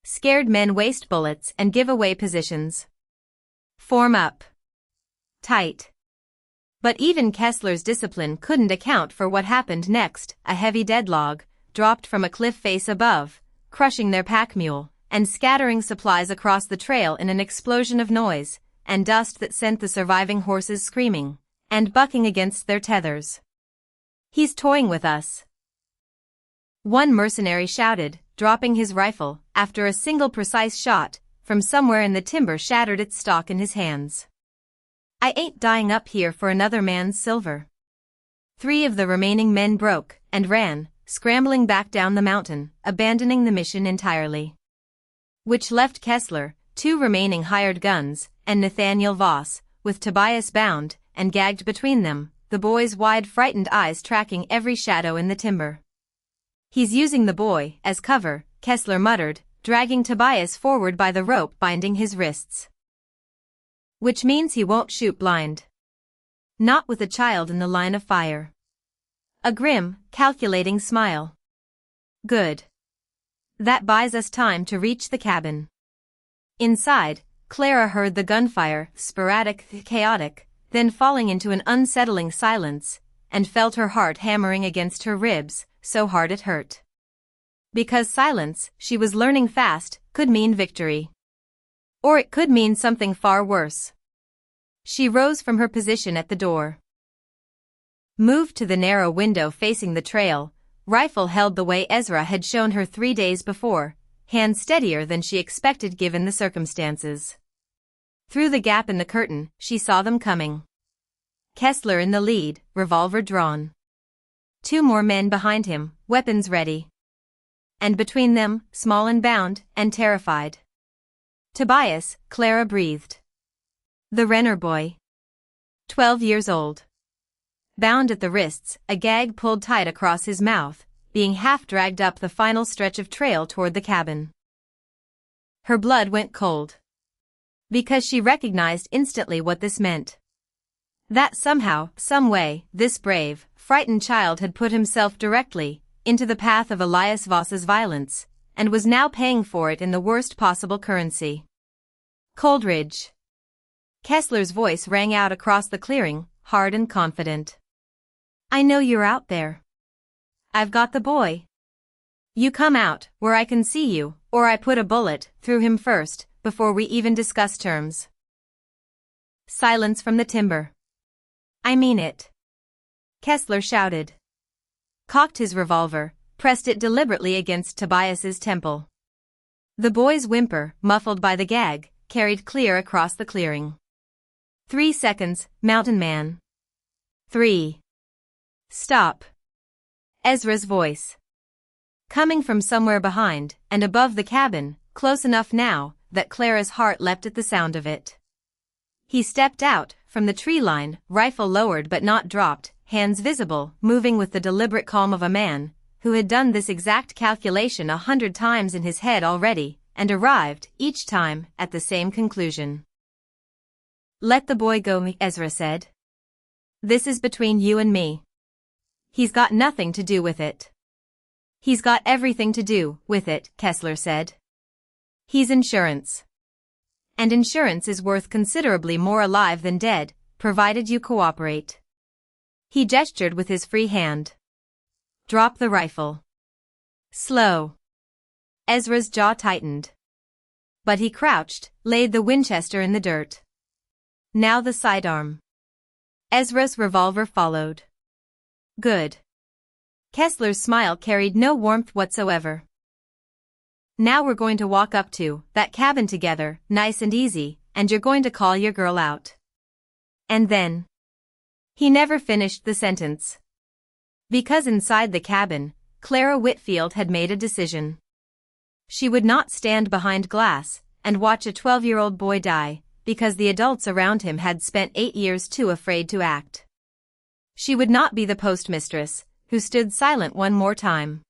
Scared men waste bullets and give away positions. "Form up. Tight." But even Kessler's discipline couldn't account for what happened next. A heavy dead log dropped from a cliff face above, crushing their pack mule and scattering supplies across the trail in an explosion of noise and dust that sent the surviving horses screaming and bucking against their tethers. "He's toying with us," one mercenary shouted, dropping his rifle after a single precise shot from somewhere in the timber shattered its stock in his hands. "I ain't dying up here for another man's silver." 3 of the remaining men broke and ran, scrambling back down the mountain, abandoning the mission entirely. Which left Kessler, 2 remaining hired guns, and Nathaniel Voss, with Tobias bound and gagged between them, the boy's wide frightened eyes tracking every shadow in the timber. "He's using the boy as cover," Kessler muttered, dragging Tobias forward by the rope binding his wrists. "Which means he won't shoot blind. Not with a child in the line of fire." A grim, calculating smile. "Good. That buys us time to reach the cabin." Inside, Clara heard the gunfire, sporadic, chaotic, then falling into an unsettling silence, and felt her heart hammering against her ribs, so hard it hurt. Because silence, she was learning fast, could mean victory. Or it could mean something far worse. She rose from her position at the door. Moved to the narrow window facing the trail, rifle held the way Ezra had shown her 3 days before, hand steadier than she expected given the circumstances. Through the gap in the curtain, she saw them coming. Kessler in the lead, revolver drawn. 2 more men behind him, weapons ready. And between them, small and bound, and terrified. Tobias, Clara breathed. The Renner boy. 12 years old. Bound at the wrists, a gag pulled tight across his mouth, being half dragged up the final stretch of trail toward the cabin. Her blood went cold. Because she recognized instantly what this meant. That somehow, some way, this brave, frightened child had put himself directly into the path of Elias Voss's violence, and was now paying for it in the worst possible currency. "Coldridge." Kessler's voice rang out across the clearing, hard and confident. "I know you're out there. I've got the boy. You come out where I can see you, or I put a bullet through him first, before we even discuss terms." Silence from the timber. "I mean it," Kessler shouted. Cocked his revolver, pressed it deliberately against Tobias's temple. The boy's whimper, muffled by the gag, carried clear across the clearing. 3 seconds, mountain man. 3. Stop. Ezra's voice. Coming from somewhere behind and above the cabin, close enough now that Clara's heart leapt at the sound of it. He stepped out from the tree line, rifle lowered but not dropped, hands visible, moving with the deliberate calm of a man who had done this exact calculation 100 times in his head already and arrived, each time, at the same conclusion. "Let the boy go," Ezra said. "This is between you and me. He's got nothing to do with it." "He's got everything to do with it," Kessler said. "He's insurance. And insurance is worth considerably more alive than dead, provided you cooperate." He gestured with his free hand. "Drop the rifle." "Slow." Ezra's jaw tightened. But he crouched, laid the Winchester in the dirt. Now the sidearm. Ezra's revolver followed. "Good." Kessler's smile carried no warmth whatsoever. Now we're going to walk up to that cabin together, nice and easy, and you're going to call your girl out. And then. He never finished the sentence. Because inside the cabin, Clara Whitfield had made a decision. She would not stand behind glass and watch a 12-year-old boy die, because the adults around him had spent 8 years too afraid to act. She would not be the postmistress, who stood silent one more time.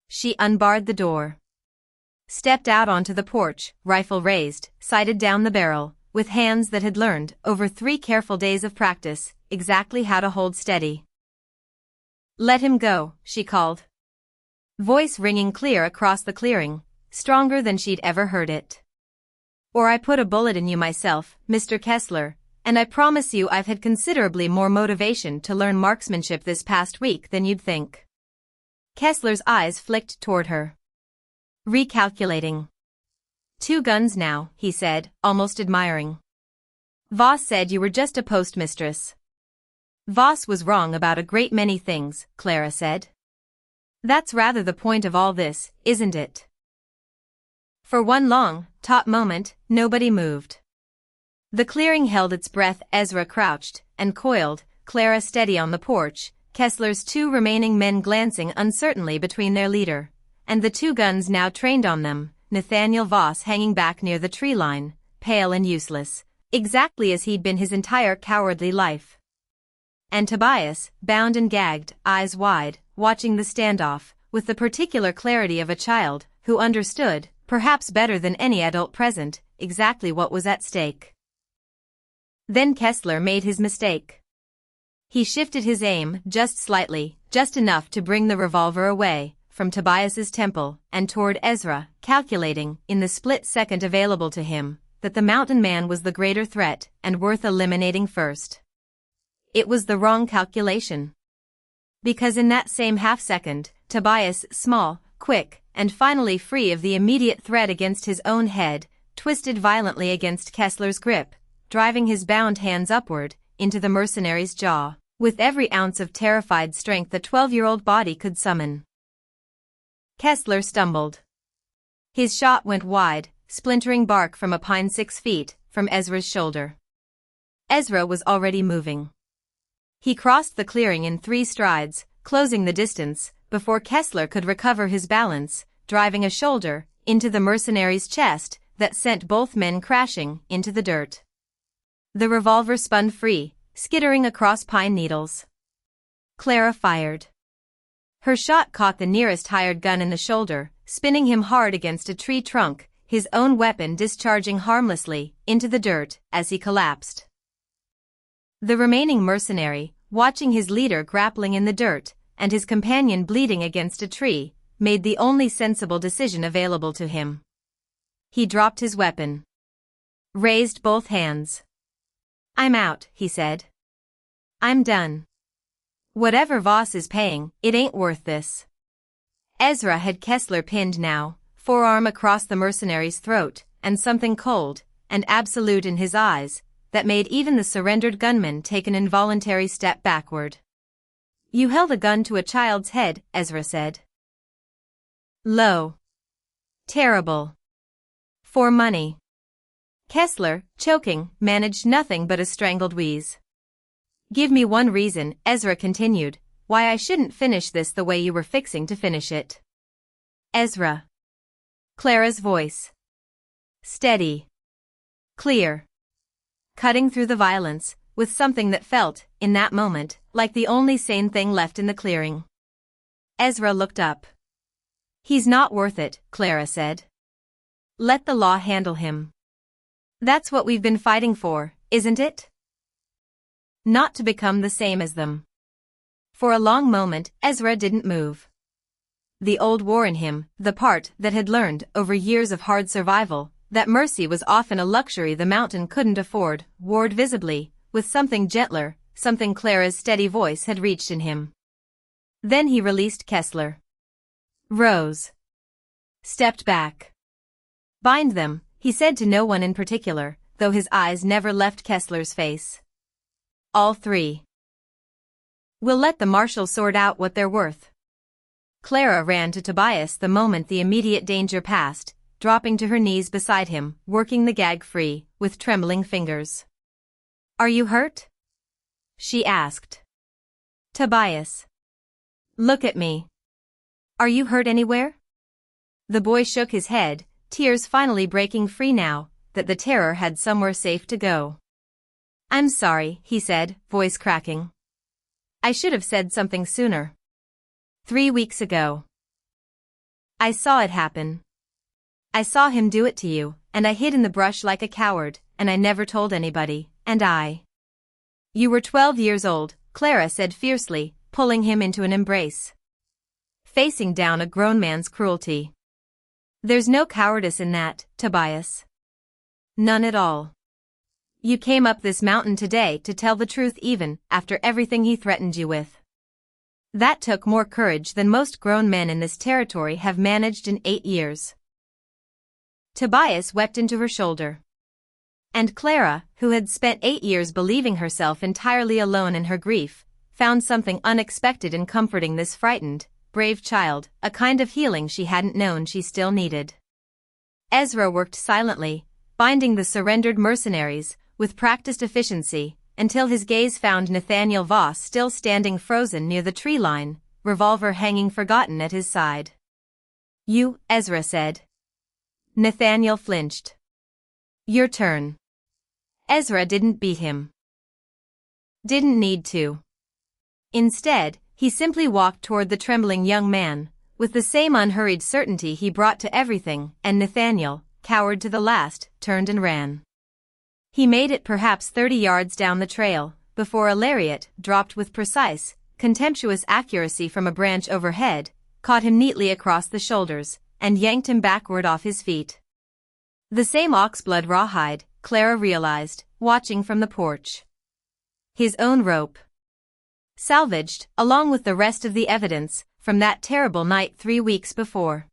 She unbarred the door. Stepped out onto the porch, rifle raised, sighted down the barrel, with hands that had learned, over 3 careful days of practice, exactly how to hold steady. "Let him go," she called. Voice ringing clear across the clearing, stronger than she'd ever heard it. "Or I put a bullet in you myself, Mr. Kessler, and I promise you I've had considerably more motivation to learn marksmanship this past week than you'd think." Kessler's eyes flicked toward her. Recalculating. 2 guns now, he said, almost admiring. Voss said you were just a postmistress. Voss was wrong about a great many things, Clara said. That's rather the point of all this, isn't it? For one long, taut moment, nobody moved. The clearing held its breath. Ezra crouched and coiled, Clara steady on the porch, Kessler's 2 remaining men glancing uncertainly between their leader and the 2 guns now trained on them, Nathaniel Voss hanging back near the tree line, pale and useless, exactly as he'd been his entire cowardly life. And Tobias, bound and gagged, eyes wide, watching the standoff, with the particular clarity of a child who understood, perhaps better than any adult present, exactly what was at stake. Then Kessler made his mistake. He shifted his aim just slightly, just enough to bring the revolver away from Tobias's temple and toward Ezra, calculating, in the split second available to him, that the mountain man was the greater threat and worth eliminating first. It was the wrong calculation. Because in that same half-second, Tobias, small, quick, and finally free of the immediate threat against his own head, twisted violently against Kessler's grip, driving his bound hands upward, into the mercenary's jaw, with every ounce of terrified strength the 12-year-old body could summon. Kessler stumbled. His shot went wide, splintering bark from a pine 6 feet from Ezra's shoulder. Ezra was already moving. He crossed the clearing in 3 strides, closing the distance, before Kessler could recover his balance, driving a shoulder into the mercenary's chest that sent both men crashing into the dirt. The revolver spun free, skittering across pine needles. Clara fired. Her shot caught the nearest hired gun in the shoulder, spinning him hard against a tree trunk, his own weapon discharging harmlessly into the dirt as he collapsed. The remaining mercenary, watching his leader grappling in the dirt and his companion bleeding against a tree, made the only sensible decision available to him. He dropped his weapon. Raised both hands. "I'm out," he said. "I'm done. Whatever Voss is paying, it ain't worth this." Ezra had Kessler pinned now, forearm across the mercenary's throat, and something cold and absolute in his eyes that made even the surrendered gunman take an involuntary step backward. "You held a gun to a child's head," Ezra said. "Low. Terrible. For money." Kessler, choking, managed nothing but a strangled wheeze. "Give me one reason," Ezra continued, "why I shouldn't finish this the way you were fixing to finish it." "Ezra." Clara's voice. Steady. Clear. Cutting through the violence, with something that felt, in that moment, like the only sane thing left in the clearing. Ezra looked up. "He's not worth it," Clara said. "Let the law handle him. That's what we've been fighting for, isn't it? Not to become the same as them." For a long moment, Ezra didn't move. The old war in him, the part that had learned, over years of hard survival, that mercy was often a luxury the mountain couldn't afford, warred visibly, with something gentler, something Clara's steady voice had reached in him. Then he released Kessler. Rose. Stepped back. "Bind them," he said to no one in particular, though his eyes never left Kessler's face. "All 3. We'll let the marshal sort out what they're worth." Clara ran to Tobias the moment the immediate danger passed, dropping to her knees beside him, working the gag free, with trembling fingers. "Are you hurt?" she asked. "Tobias. Look at me. Are you hurt anywhere?" The boy shook his head, tears finally breaking free now that the terror had somewhere safe to go. "I'm sorry," he said, voice cracking. "I should have said something sooner. 3 weeks ago. I saw it happen. I saw him do it to you, and I hid in the brush like a coward, and I never told anybody, and I—" "You were 12 years old," Clara said fiercely, pulling him into an embrace. Facing down a grown man's cruelty. "There's no cowardice in that, Tobias. None at all. You came up this mountain today to tell the truth even after everything he threatened you with. That took more courage than most grown men in this territory have managed in 8 years." Tobias wept into her shoulder. And Clara, who had spent 8 years believing herself entirely alone in her grief, found something unexpected in comforting this frightened, brave child, a kind of healing she hadn't known she still needed. Ezra worked silently, binding the surrendered mercenaries, with practiced efficiency, until his gaze found Nathaniel Voss still standing frozen near the tree line, revolver hanging forgotten at his side. "You," Ezra said. Nathaniel flinched. "Your turn." Ezra didn't beat him. Didn't need to. Instead, he simply walked toward the trembling young man, with the same unhurried certainty he brought to everything, and Nathaniel, coward to the last, turned and ran. He made it perhaps 30 yards down the trail, before a lariat, dropped with precise, contemptuous accuracy from a branch overhead, caught him neatly across the shoulders, and yanked him backward off his feet. The same oxblood rawhide, Clara realized, watching from the porch. His own rope. Salvaged, along with the rest of the evidence, from that terrible night 3 weeks before.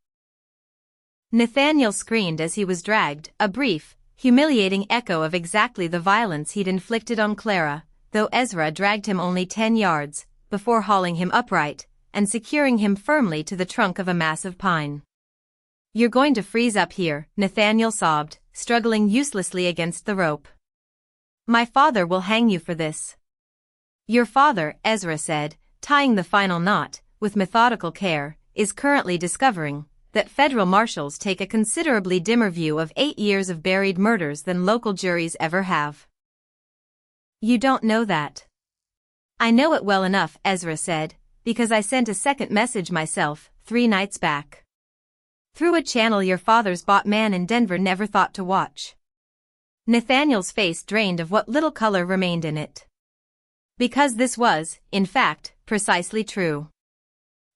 Nathaniel screamed as he was dragged, a brief, humiliating echo of exactly the violence he'd inflicted on Clara, though Ezra dragged him only 10 yards, before hauling him upright, and securing him firmly to the trunk of a massive pine. "You're going to freeze up here," Nathaniel sobbed, struggling uselessly against the rope. "My father will hang you for this." "Your father," Ezra said, tying the final knot, with methodical care, "is currently discovering that federal marshals take a considerably dimmer view of 8 years of buried murders than local juries ever have." "You don't know that." "I know it well enough," Ezra said, "because I sent a second message myself, 3 nights back. Through a channel your father's bought man in Denver never thought to watch." Nathaniel's face drained of what little color remained in it. Because this was, in fact, precisely true.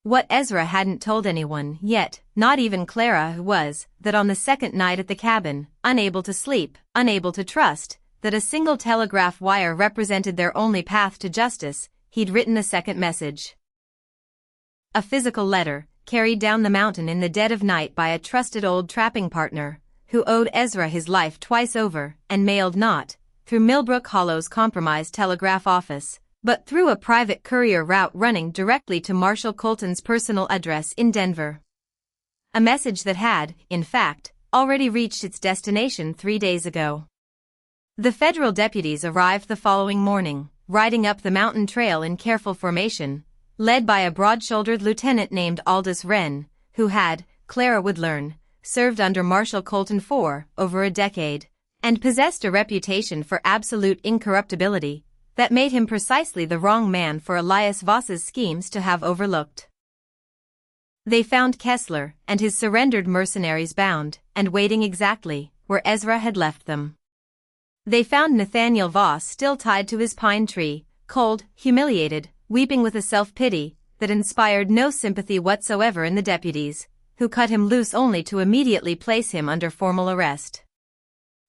What Ezra hadn't told anyone yet, not even Clara, was that on the second night at the cabin, unable to sleep, unable to trust that a single telegraph wire represented their only path to justice, he'd written a second message. A physical letter, carried down the mountain in the dead of night by a trusted old trapping partner, who owed Ezra his life twice over, and mailed not through Millbrook Hollow's compromised telegraph office, but through a private courier route running directly to Marshal Colton's personal address in Denver. A message that had, in fact, already reached its destination 3 days ago. The federal deputies arrived the following morning, riding up the mountain trail in careful formation, led by a broad-shouldered lieutenant named Aldous Wren, who had, Clara would learn, served under Marshal Colton for over a decade, and possessed a reputation for absolute incorruptibility that made him precisely the wrong man for Elias Voss's schemes to have overlooked. They found Kessler and his surrendered mercenaries bound and waiting exactly where Ezra had left them. They found Nathaniel Voss still tied to his pine tree, cold, humiliated, weeping with a self-pity that inspired no sympathy whatsoever in the deputies, who cut him loose only to immediately place him under formal arrest.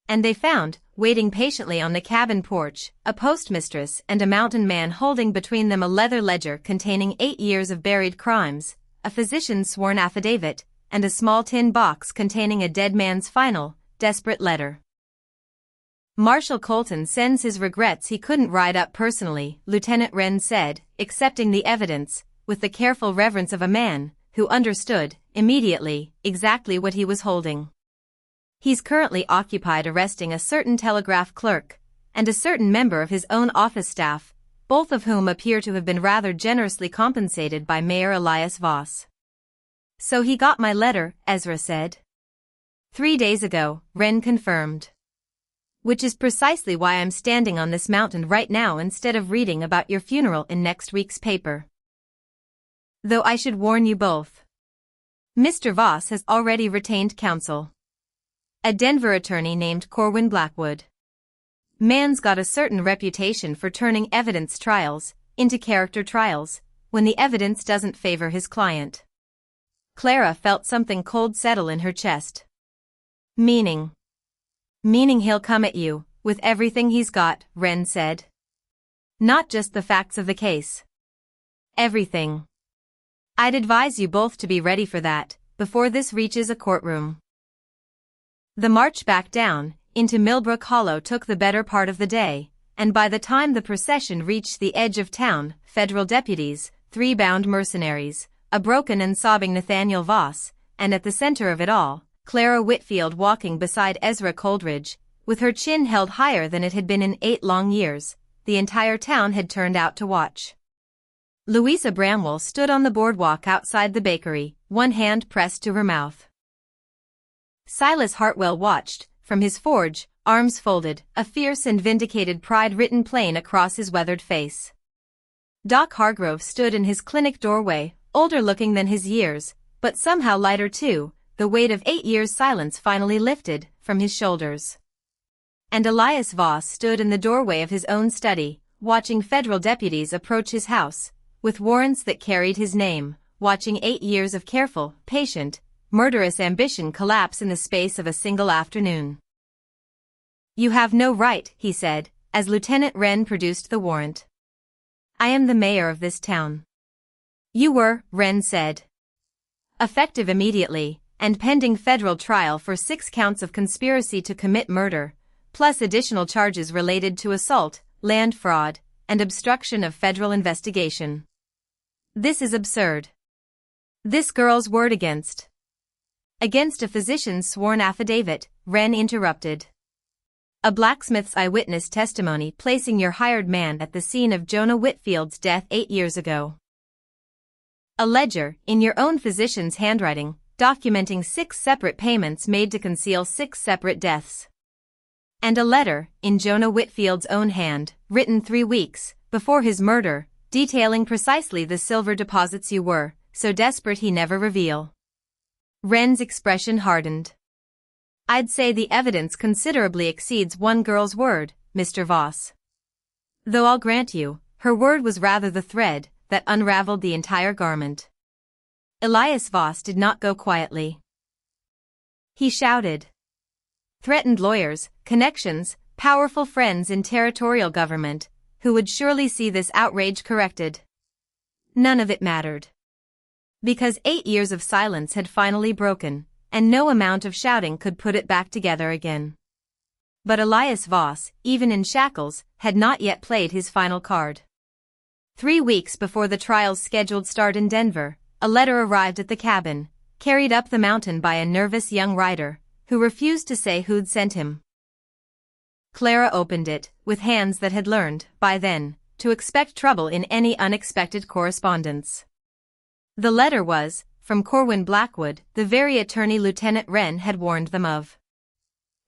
And they found, waiting patiently on the cabin porch, a postmistress and a mountain man holding between them a leather ledger containing 8 years of buried crimes, a physician's sworn affidavit, and a small tin box containing a dead man's final, desperate letter. "Marshal Colton sends his regrets he couldn't ride up personally," Lieutenant Wren said, accepting the evidence, with the careful reverence of a man who understood, immediately, exactly what he was holding. He's currently occupied arresting a certain telegraph clerk, and a certain member of his own office staff, both of whom appear to have been rather generously compensated by Mayor Elias Voss. So he got my letter, Ezra said. 3 days ago, Wren confirmed. Which is precisely why I'm standing on this mountain right now instead of reading about your funeral in next week's paper. Though I should warn you both. Mr. Voss has already retained counsel. A Denver attorney named Corwin Blackwood. Man's got a certain reputation for turning evidence trials into character trials when the evidence doesn't favor his client. Clara felt something cold settle in her chest. Meaning he'll come at you with everything he's got, Wren said. Not just the facts of the case. Everything. I'd advise you both to be ready for that before this reaches a courtroom. The march back down into Millbrook Hollow took the better part of the day, and by the time the procession reached the edge of town, federal deputies, 3 bound mercenaries, a broken and sobbing Nathaniel Voss, and at the center of it all, Clara Whitfield walking beside Ezra Coleridge, with her chin held higher than it had been in 8 long years, the entire town had turned out to watch. Louisa Bramwell stood on the boardwalk outside the bakery, one hand pressed to her mouth. Silas Hartwell watched, from his forge, arms folded, a fierce and vindicated pride written plain across his weathered face. Doc Hargrove stood in his clinic doorway, older looking than his years, but somehow lighter too, the weight of 8 years' silence finally lifted from his shoulders. And Elias Voss stood in the doorway of his own study, watching federal deputies approach his house, with warrants that carried his name, watching 8 years of careful, patient, murderous ambition collapse in the space of a single afternoon. You have no right, he said, as Lieutenant Wren produced the warrant. I am the mayor of this town. You were, Wren said. Effective immediately, and pending federal trial for 6 counts of conspiracy to commit murder, plus additional charges related to assault, land fraud, and obstruction of federal investigation. This is absurd. This girl's word against a physician's sworn affidavit, Wren interrupted. A blacksmith's eyewitness testimony placing your hired man at the scene of Jonah Whitfield's death 8 years ago. A ledger, in your own physician's handwriting, documenting 6 separate payments made to conceal 6 separate deaths. And a letter, in Jonah Whitfield's own hand, written 3 weeks before his murder, detailing precisely the silver deposits you were so desperate he never reveal. Wren's expression hardened. I'd say the evidence considerably exceeds one girl's word, Mr. Voss. Though I'll grant you, her word was rather the thread that unraveled the entire garment. Elias Voss did not go quietly. He shouted. Threatened lawyers, connections, powerful friends in territorial government, who would surely see this outrage corrected. None of it mattered. Because 8 years of silence had finally broken, and no amount of shouting could put it back together again. But Elias Voss, even in shackles, had not yet played his final card. 3 weeks before the trial's scheduled start in Denver, a letter arrived at the cabin, carried up the mountain by a nervous young rider, who refused to say who'd sent him. Clara opened it, with hands that had learned, by then, to expect trouble in any unexpected correspondence. The letter was, from Corwin Blackwood, the very attorney Lieutenant Wren had warned them of.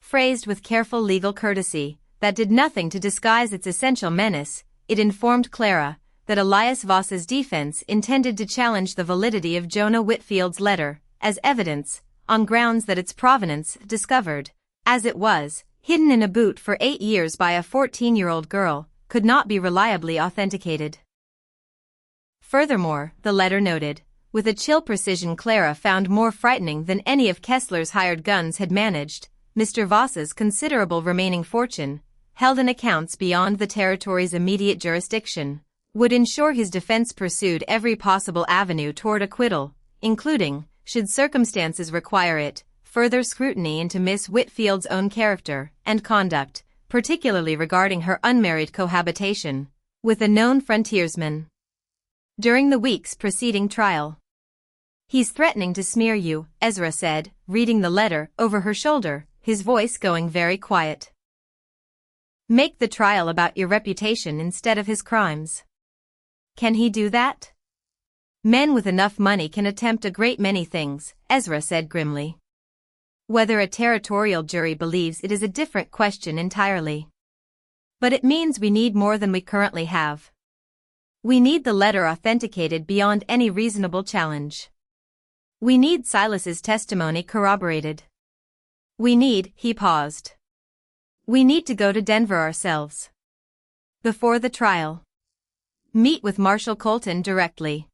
Phrased with careful legal courtesy, that did nothing to disguise its essential menace, it informed Clara that Elias Voss's defense intended to challenge the validity of Jonah Whitfield's letter as evidence, on grounds that its provenance, discovered, as it was, hidden in a boot for 8 years by a 14-year-old girl, could not be reliably authenticated. Furthermore, the letter noted, with a chill precision Clara found more frightening than any of Kessler's hired guns had managed, Mr. Voss's considerable remaining fortune, held in accounts beyond the territory's immediate jurisdiction, would ensure his defense pursued every possible avenue toward acquittal, including, should circumstances require it, further scrutiny into Miss Whitfield's own character and conduct, particularly regarding her unmarried cohabitation with a known frontiersman. During the weeks preceding trial, He's threatening to smear you, Ezra said, reading the letter over her shoulder, his voice going very quiet. Make the trial about your reputation instead of his crimes. Can he do that? Men with enough money can attempt a great many things, Ezra said grimly. Whether a territorial jury believes it is a different question entirely. But it means we need more than we currently have. We need the letter authenticated beyond any reasonable challenge. We need Silas's testimony corroborated. He paused. We need to go to Denver ourselves. Before the trial. Meet with Marshal Colton directly.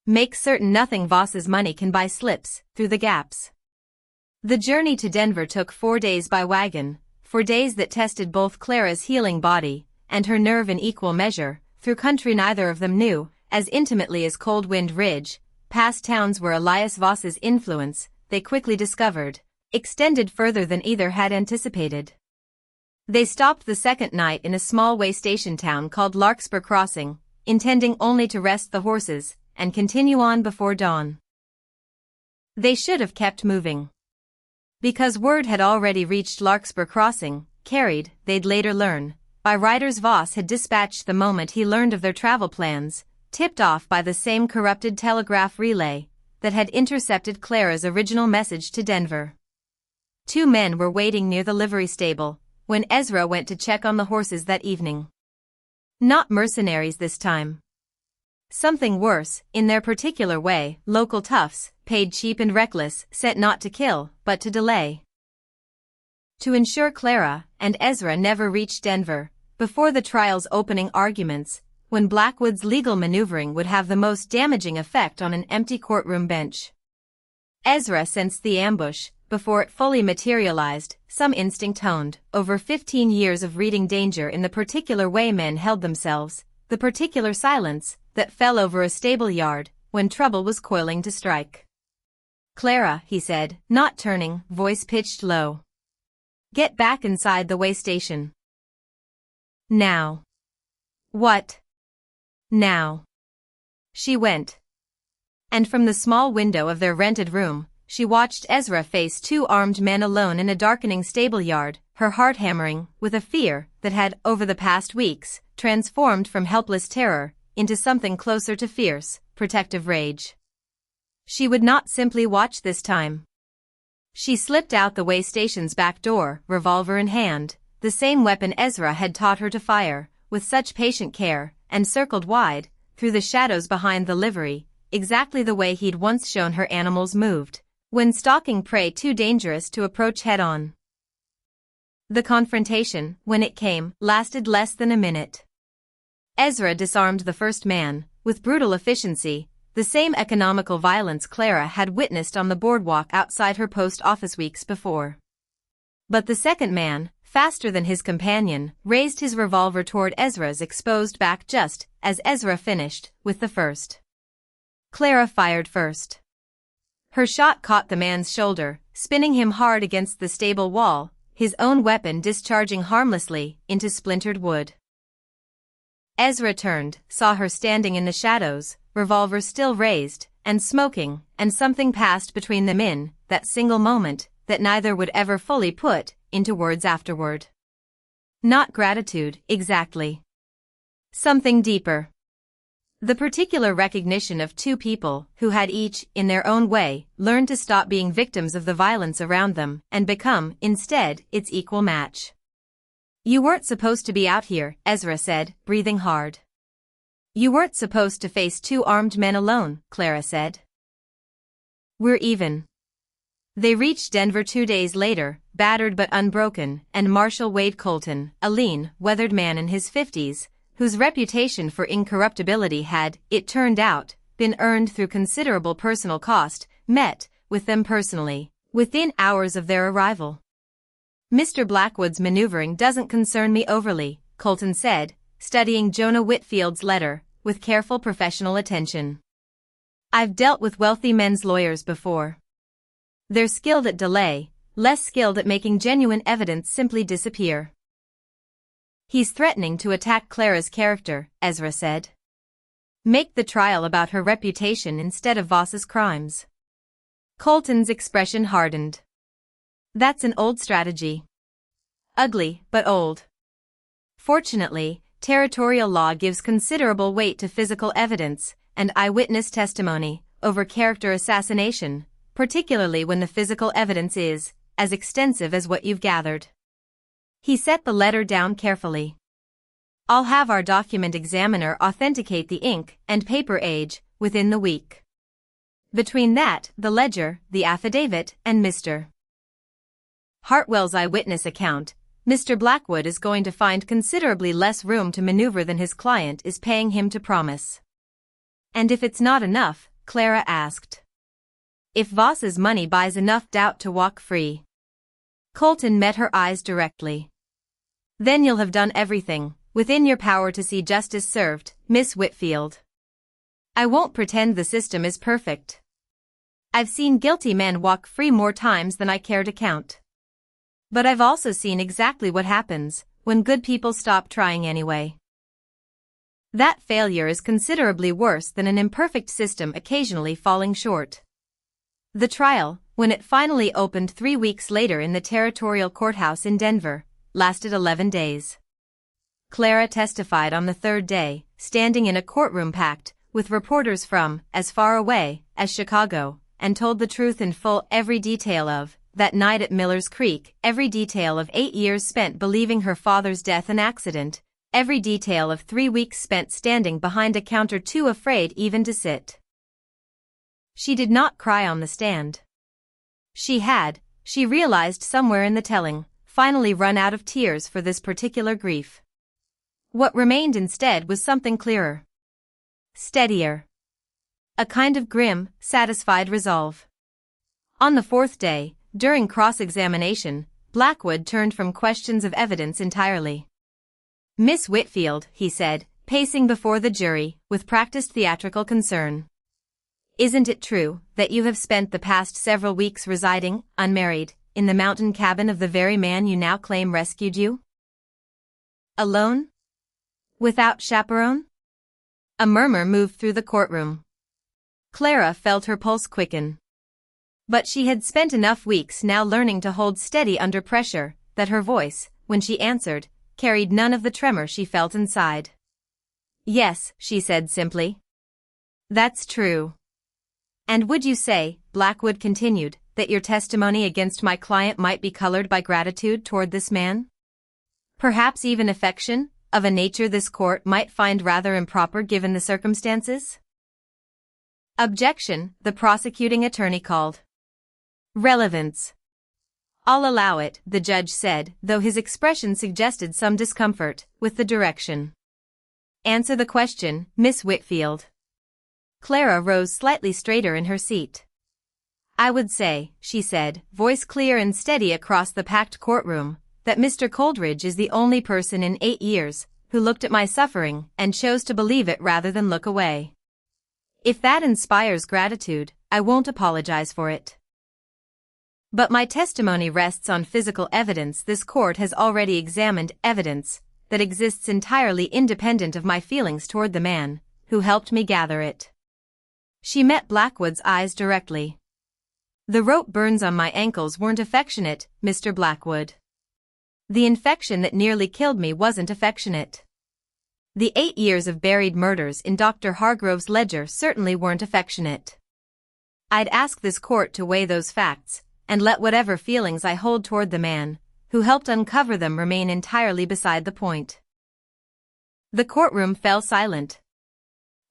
Make certain nothing Voss's money can buy slips through the gaps. The journey to Denver took 4 days by wagon, 4 days that tested both Clara's healing body and her nerve in equal measure, through country neither of them knew as intimately as Cold Wind Ridge, past towns where Elias Voss's influence, they quickly discovered, extended further than either had anticipated. They stopped the second night in a small way station town called Larkspur Crossing, intending only to rest the horses and continue on before dawn. They should have kept moving. Because word had already reached Larkspur Crossing, carried, they'd later learn, by riders Voss had dispatched the moment he learned of their travel plans, tipped off by the same corrupted telegraph relay that had intercepted Clara's original message to Denver. 2 men were waiting near the livery stable when Ezra went to check on the horses that evening. Not mercenaries this time. Something worse, in their particular way, local toughs, paid cheap and reckless, sent not to kill, but to delay. To ensure Clara and Ezra never reached Denver, before the trial's opening arguments, when Blackwood's legal maneuvering would have the most damaging effect on an empty courtroom bench. Ezra sensed the ambush, before it fully materialized, some instinct honed, over 15 years of reading danger in the particular way men held themselves, the particular silence that fell over a stable yard when trouble was coiling to strike. Clara, he said, not turning, voice pitched low. Get back inside the way station. Now. What? Now. She went. And from the small window of their rented room, she watched Ezra face 2 armed men alone in a darkening stable yard, her heart hammering with a fear that had, over the past weeks, transformed from helpless terror into something closer to fierce, protective rage. She would not simply watch this time. She slipped out the way station's back door, revolver in hand, the same weapon Ezra had taught her to fire, with such patient care, and circled wide, through the shadows behind the livery, exactly the way he'd once shown her animals moved, when stalking prey too dangerous to approach head-on. The confrontation, when it came, lasted less than a minute. Ezra disarmed the first man, with brutal efficiency, the same economical violence Clara had witnessed on the boardwalk outside her post office weeks before. But the second man, faster than his companion, raised his revolver toward Ezra's exposed back just as Ezra finished with the first. Clara fired first. Her shot caught the man's shoulder, spinning him hard against the stable wall, his own weapon discharging harmlessly into splintered wood. Ezra turned, saw her standing in the shadows, revolver still raised, and smoking, and something passed between them in that single moment that neither would ever fully put into words afterward. Not gratitude, exactly. Something deeper. The particular recognition of 2 people who had each, in their own way, learned to stop being victims of the violence around them and become, instead, its equal match. You weren't supposed to be out here, Ezra said, breathing hard. You weren't supposed to face 2 armed men alone, Clara said. We're even. They reached Denver 2 days later, battered but unbroken, and Marshal Wade Colton, a lean, weathered man in his 50s, whose reputation for incorruptibility had, it turned out, been earned through considerable personal cost, met with them personally, within hours of their arrival. Mr. Blackwood's maneuvering doesn't concern me overly, Colton said, studying Jonah Whitfield's letter with careful professional attention. I've dealt with wealthy men's lawyers before. They're skilled at delay, less skilled at making genuine evidence simply disappear. He's threatening to attack Clara's character, Ezra said. Make the trial about her reputation instead of Voss's crimes. Colton's expression hardened. That's an old strategy. Ugly, but old. Fortunately, territorial law gives considerable weight to physical evidence and eyewitness testimony over character assassination, particularly when the physical evidence is as extensive as what you've gathered. He set the letter down carefully. I'll have our document examiner authenticate the ink and paper age within the week. Between that, the ledger, the affidavit, and Mr. Hartwell's eyewitness account, Mr. Blackwood is going to find considerably less room to maneuver than his client is paying him to promise. And if it's not enough, Clara asked. If Voss's money buys enough doubt to walk free. Colton met her eyes directly. Then you'll have done everything within your power to see justice served, Miss Whitfield. I won't pretend the system is perfect. I've seen guilty men walk free more times than I care to count. But I've also seen exactly what happens when good people stop trying anyway. That failure is considerably worse than an imperfect system occasionally falling short. The trial, when it finally opened 3 weeks later in the territorial courthouse in Denver, lasted 11 days. Clara testified on the third day, standing in a courtroom packed with reporters from as far away as Chicago, and told the truth in full, every detail of that night at Miller's Creek, every detail of 8 years spent believing her father's death an accident, every detail of 3 weeks spent standing behind a counter too afraid even to sit. She did not cry on the stand. She realized somewhere in the telling, finally run out of tears for this particular grief. What remained instead was something clearer. Steadier. A kind of grim, satisfied resolve. On the fourth day, during cross-examination, Blackwood turned from questions of evidence entirely. Miss Whitfield, he said, pacing before the jury with practiced theatrical concern. Isn't it true that you have spent the past several weeks residing, unmarried, in the mountain cabin of the very man you now claim rescued you? Alone? Without chaperone? A murmur moved through the courtroom. Clara felt her pulse quicken. But she had spent enough weeks now learning to hold steady under pressure, that her voice, when she answered, carried none of the tremor she felt inside. Yes, she said simply. That's true. And would you say, Blackwood continued, that your testimony against my client might be colored by gratitude toward this man? Perhaps even affection, of a nature this court might find rather improper given the circumstances? Objection, the prosecuting attorney called. Relevance. I'll allow it, the judge said, though his expression suggested some discomfort with the direction. Answer the question, Miss Whitfield. Clara rose slightly straighter in her seat. I would say, she said, voice clear and steady across the packed courtroom, that Mr. Coleridge is the only person in 8 years who looked at my suffering and chose to believe it rather than look away. If that inspires gratitude, I won't apologize for it. But my testimony rests on physical evidence. This court has already examined evidence that exists entirely independent of my feelings toward the man who helped me gather it. She met Blackwood's eyes directly. The rope burns on my ankles weren't affectionate, Mr. Blackwood. The infection that nearly killed me wasn't affectionate. The 8 years of buried murders in Dr. Hargrove's ledger certainly weren't affectionate. I'd ask this court to weigh those facts, and let whatever feelings I hold toward the man who helped uncover them remain entirely beside the point. The courtroom fell silent.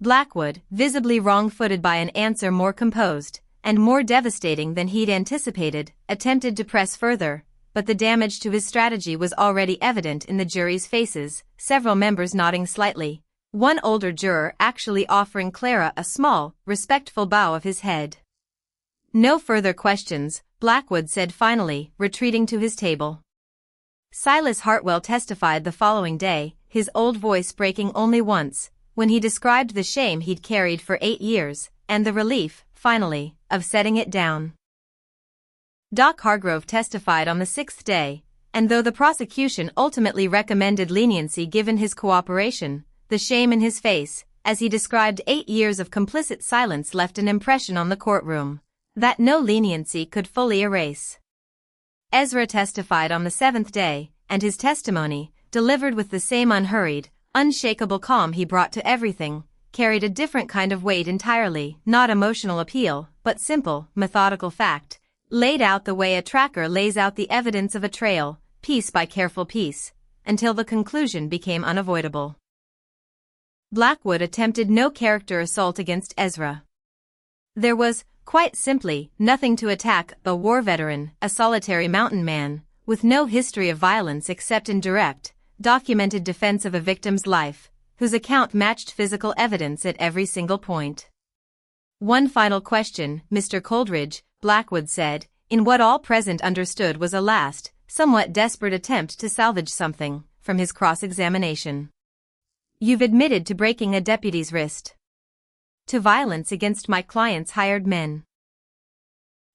Blackwood, visibly wrong-footed by an answer more composed and more devastating than he'd anticipated, attempted to press further, but the damage to his strategy was already evident in the jury's faces, several members nodding slightly, one older juror actually offering Clara a small, respectful bow of his head. No further questions, Blackwood said finally, retreating to his table. Silas Hartwell testified the following day, his old voice breaking only once, when he described the shame he'd carried for 8 years, and the relief, finally, of setting it down. Doc Hargrove testified on the 6th day, and though the prosecution ultimately recommended leniency given his cooperation, the shame in his face, as he described 8 years of complicit silence left an impression on the courtroom that no leniency could fully erase. Ezra testified on the 7th day, and his testimony, delivered with the same unhurried, unshakable calm he brought to everything, carried a different kind of weight entirely, not emotional appeal, but simple, methodical fact, laid out the way a tracker lays out the evidence of a trail, piece by careful piece, until the conclusion became unavoidable. Blackwood attempted no character assault against Ezra. There was, quite simply, nothing to attack a war veteran, a solitary mountain man, with no history of violence except in direct, documented defense of a victim's life, whose account matched physical evidence at every single point. One final question, Mr. Coleridge, Blackwood said, in what all present understood was a last, somewhat desperate attempt to salvage something from his cross-examination. You've admitted to breaking a deputy's wrist. To violence against my client's hired men.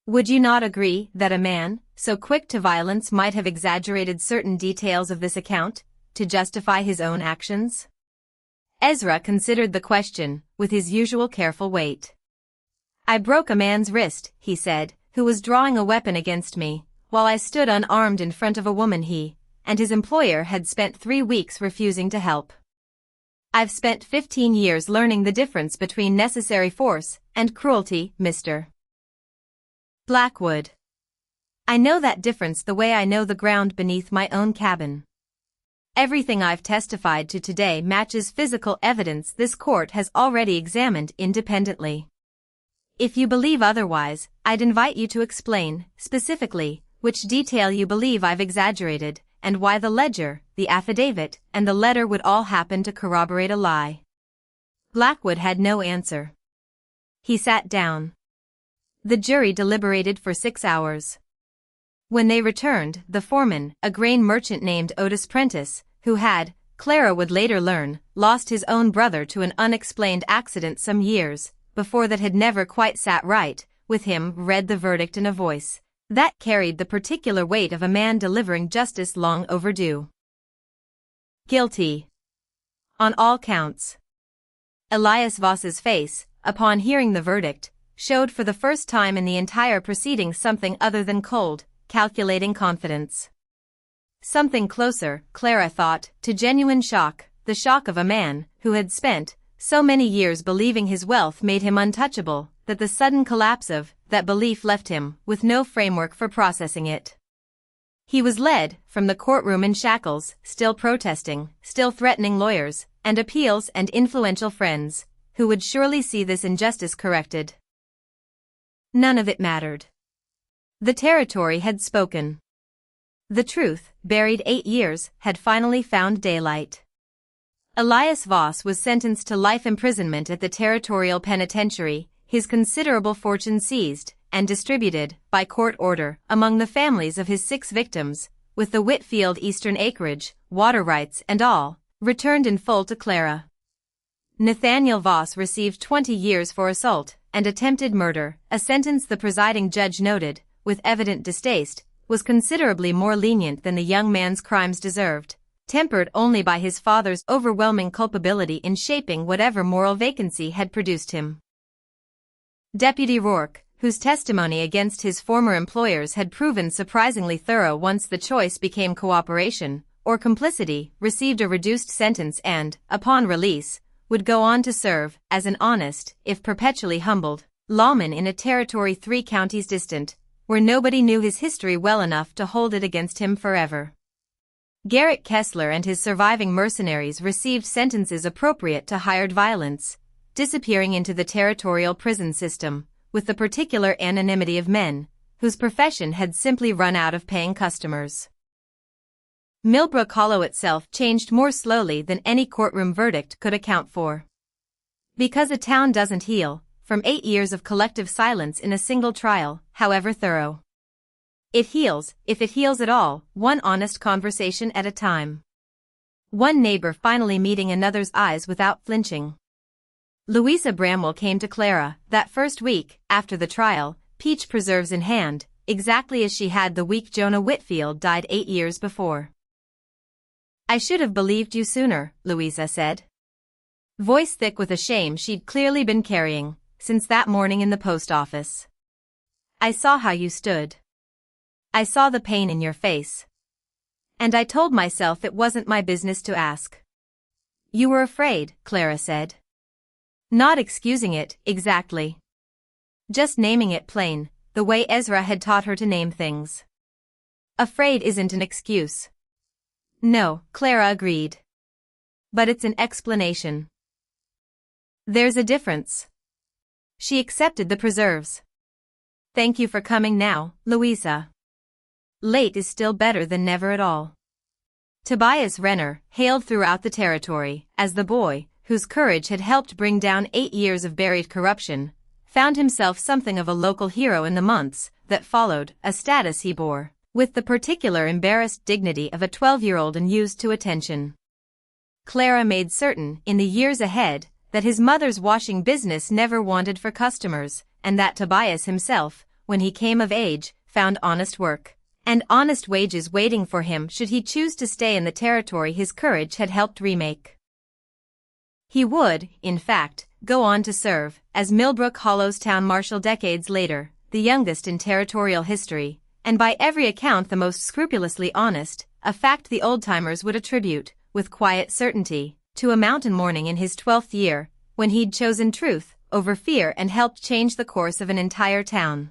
Would you not agree that a man, so quick to violence, might have exaggerated certain details of this account, to justify his own actions? Ezra considered the question, with his usual careful weight. I broke a man's wrist, he said, who was drawing a weapon against me, while I stood unarmed in front of a woman he and his employer had spent 3 weeks refusing to help. I've spent 15 years learning the difference between necessary force and cruelty, Mr. Blackwood. I know that difference the way I know the ground beneath my own cabin. Everything I've testified to today matches physical evidence this court has already examined independently. If you believe otherwise, I'd invite you to explain, specifically, which detail you believe I've exaggerated, and why the ledger, the affidavit, and the letter would all happen to corroborate a lie. Blackwood had no answer. He sat down. The jury deliberated for 6 hours. When they returned, the foreman, a grain merchant named Otis Prentice, who had, Clara would later learn, lost his own brother to an unexplained accident some years before that had never quite sat right with him, read the verdict in a voice that carried the particular weight of a man delivering justice long overdue. Guilty. On all counts. Elias Voss's face, upon hearing the verdict, showed for the first time in the entire proceeding something other than cold, calculating confidence. Something closer, Clara thought, to genuine shock, the shock of a man who had spent so many years believing his wealth made him untouchable, that the sudden collapse of that belief left him with no framework for processing it. He was led from the courtroom in shackles, still protesting, still threatening lawyers and appeals and influential friends, who would surely see this injustice corrected. None of it mattered. The territory had spoken. The truth, buried 8 years, had finally found daylight. Elias Voss was sentenced to life imprisonment at the Territorial Penitentiary, his considerable fortune seized and distributed, by court order, among the families of his 6 victims, with the Whitfield Eastern acreage, water rights and all, returned in full to Clara. Nathaniel Voss received 20 years for assault and attempted murder, a sentence the presiding judge noted, with evident distaste, was considerably more lenient than the young man's crimes deserved, tempered only by his father's overwhelming culpability in shaping whatever moral vacancy had produced him. Deputy Rourke, whose testimony against his former employers had proven surprisingly thorough once the choice became cooperation or complicity, received a reduced sentence and, upon release, would go on to serve as an honest, if perpetually humbled, lawman in a territory 3 counties distant, where nobody knew his history well enough to hold it against him forever. Garrett Kessler and his surviving mercenaries received sentences appropriate to hired violence, disappearing into the territorial prison system, with the particular anonymity of men whose profession had simply run out of paying customers. Millbrook Hollow itself changed more slowly than any courtroom verdict could account for. Because a town doesn't heal from 8 years of collective silence in a single trial, however thorough. It heals, if it heals at all, one honest conversation at a time. One neighbor finally meeting another's eyes without flinching. Louisa Bramwell came to Clara, that first week, after the trial, peach preserves in hand, exactly as she had the week Jonah Whitfield died 8 years before. I should have believed you sooner, Louisa said. voice thick with a shame she'd clearly been carrying since that morning in the post office. I saw how you stood. I saw the pain in your face. And I told myself it wasn't my business to ask. You were afraid, Clara said. Not excusing it, exactly. Just naming it plain, the way Ezra had taught her to name things. Afraid isn't an excuse. No, Clara agreed. But it's an explanation. There's a difference. She accepted the preserves. Thank you for coming now, Louisa. Late is still better than never at all. Tobias Renner, hailed throughout the territory as the boy whose courage had helped bring down 8 years of buried corruption, found himself something of a local hero in the months that followed, a status he bore with the particular embarrassed dignity of a 12-year-old and used to attention. Clara made certain, in the years ahead, that his mother's washing business never wanted for customers, and that Tobias himself, when he came of age, found honest work and honest wages waiting for him should he choose to stay in the territory his courage had helped remake. He would, in fact, go on to serve as Millbrook Hollow's town marshal decades later, the youngest in territorial history, and by every account the most scrupulously honest, a fact the old-timers would attribute, with quiet certainty, to a mountain morning in his 12th year, when he'd chosen truth over fear and helped change the course of an entire town.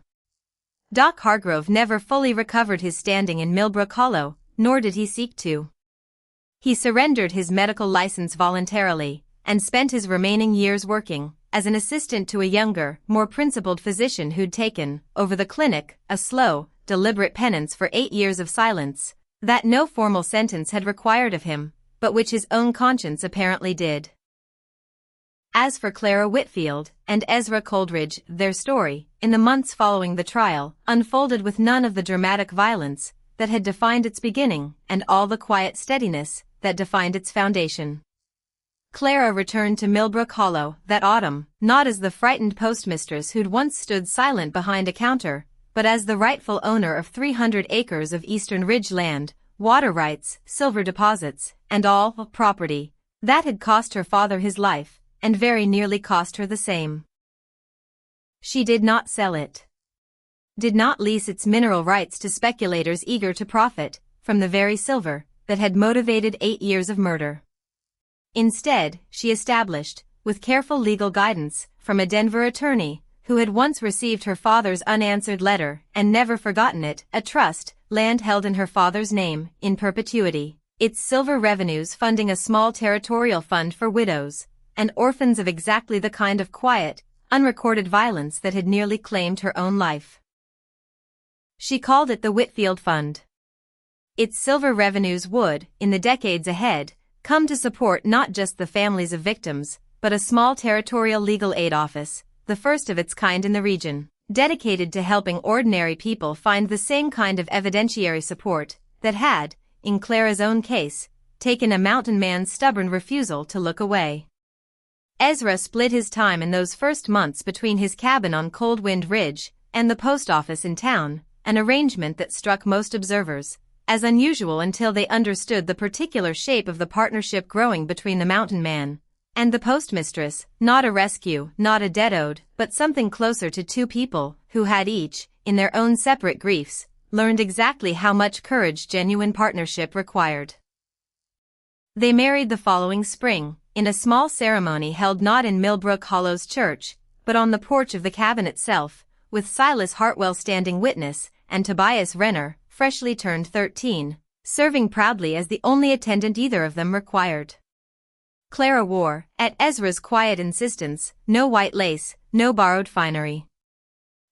Doc Hargrove never fully recovered his standing in Millbrook Hollow, nor did he seek to. He surrendered his medical license voluntarily, and spent his remaining years working as an assistant to a younger, more principled physician who'd taken over the clinic, a slow, deliberate penance for 8 years of silence, that no formal sentence had required of him, but which his own conscience apparently did. As for Clara Whitfield and Ezra Coleridge, their story, in the months following the trial, unfolded with none of the dramatic violence that had defined its beginning and all the quiet steadiness that defined its foundation. Clara returned to Millbrook Hollow that autumn, not as the frightened postmistress who'd once stood silent behind a counter, but as the rightful owner of 300 acres of Eastern Ridge land, water rights, silver deposits, and all property that had cost her father his life, and very nearly cost her the same. She did not sell it. Did not lease its mineral rights to speculators eager to profit from the very silver that had motivated 8 years of murder. Instead, she established, with careful legal guidance from a Denver attorney who had once received her father's unanswered letter and never forgotten it, a trust, land held in her father's name, in perpetuity, its silver revenues funding a small territorial fund for widows and orphans of exactly the kind of quiet, unrecorded violence that had nearly claimed her own life. She called it the Whitfield Fund. Its silver revenues would, in the decades ahead, come to support not just the families of victims, but a small territorial legal aid office, the first of its kind in the region, dedicated to helping ordinary people find the same kind of evidentiary support that had, in Clara's own case, taken a mountain man's stubborn refusal to look away. Ezra split his time in those first months between his cabin on Cold Wind Ridge and the post office in town, an arrangement that struck most observers as unusual until they understood the particular shape of the partnership growing between the mountain man and the postmistress, not a rescue, not a dead ode, but something closer to two people who had each, in their own separate griefs, learned exactly how much courage genuine partnership required. They married the following spring, in a small ceremony held not in Millbrook Hollow's church, but on the porch of the cabin itself, with Silas Hartwell standing witness, and Tobias Renner, freshly turned 13, serving proudly as the only attendant either of them required. Clara wore, at Ezra's quiet insistence, no white lace, no borrowed finery.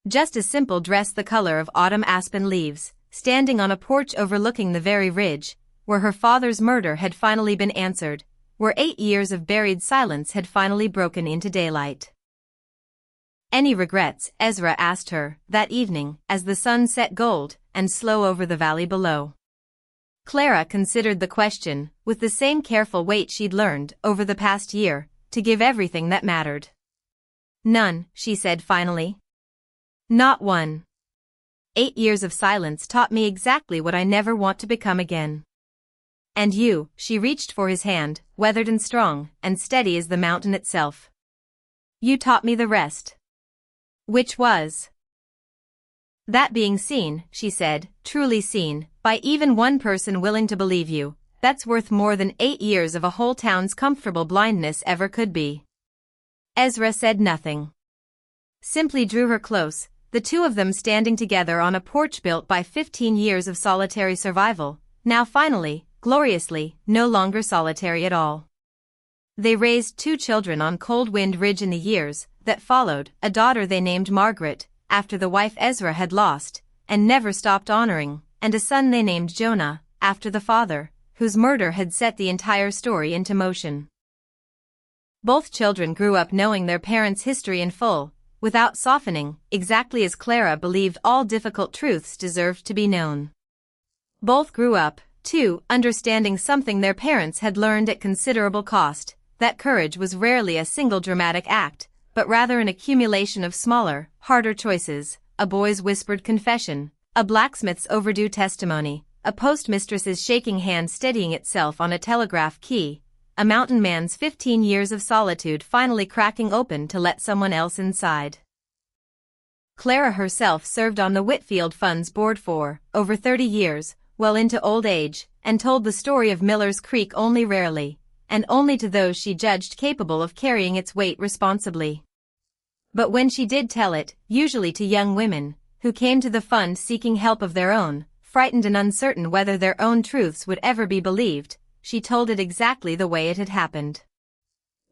Just a simple dress the color of autumn aspen leaves, standing on a porch overlooking the very ridge, where her father's murder had finally been answered, where 8 years of buried silence had finally broken into daylight. Any regrets, Ezra asked her, that evening, as the sun set gold and slow over the valley below. Clara considered the question, with the same careful weight she'd learned over the past year, to give everything that mattered. None, she said finally. Not one. 8 years of silence taught me exactly what I never want to become again. And you, she reached for his hand, weathered and strong, and steady as the mountain itself. You taught me the rest. Which was? That being seen, she said, truly seen, by even one person willing to believe you, that's worth more than 8 years of a whole town's comfortable blindness ever could be. Ezra said nothing. Simply drew her close, the two of them standing together on a porch built by 15 years of solitary survival, now finally, gloriously, no longer solitary at all. They raised 2 children on Cold Wind Ridge in the years that followed, a daughter they named Margaret, after the wife Ezra had lost, and never stopped honoring, and a son they named Jonah, after the father, whose murder had set the entire story into motion. Both children grew up knowing their parents' history in full, without softening, exactly as Clara believed all difficult truths deserved to be known. Both grew up, too, understanding something their parents had learned at considerable cost, that courage was rarely a single dramatic act, but rather an accumulation of smaller, harder choices, a boy's whispered confession, a blacksmith's overdue testimony, a postmistress's shaking hand steadying itself on a telegraph key, a mountain man's 15 years of solitude finally cracking open to let someone else inside. Clara herself served on the Whitfield Funds board for over 30 years, well into old age, and told the story of Miller's Creek only rarely, and only to those she judged capable of carrying its weight responsibly. But when she did tell it, usually to young women, who came to the fund seeking help of their own, frightened and uncertain whether their own truths would ever be believed, she told it exactly the way it had happened.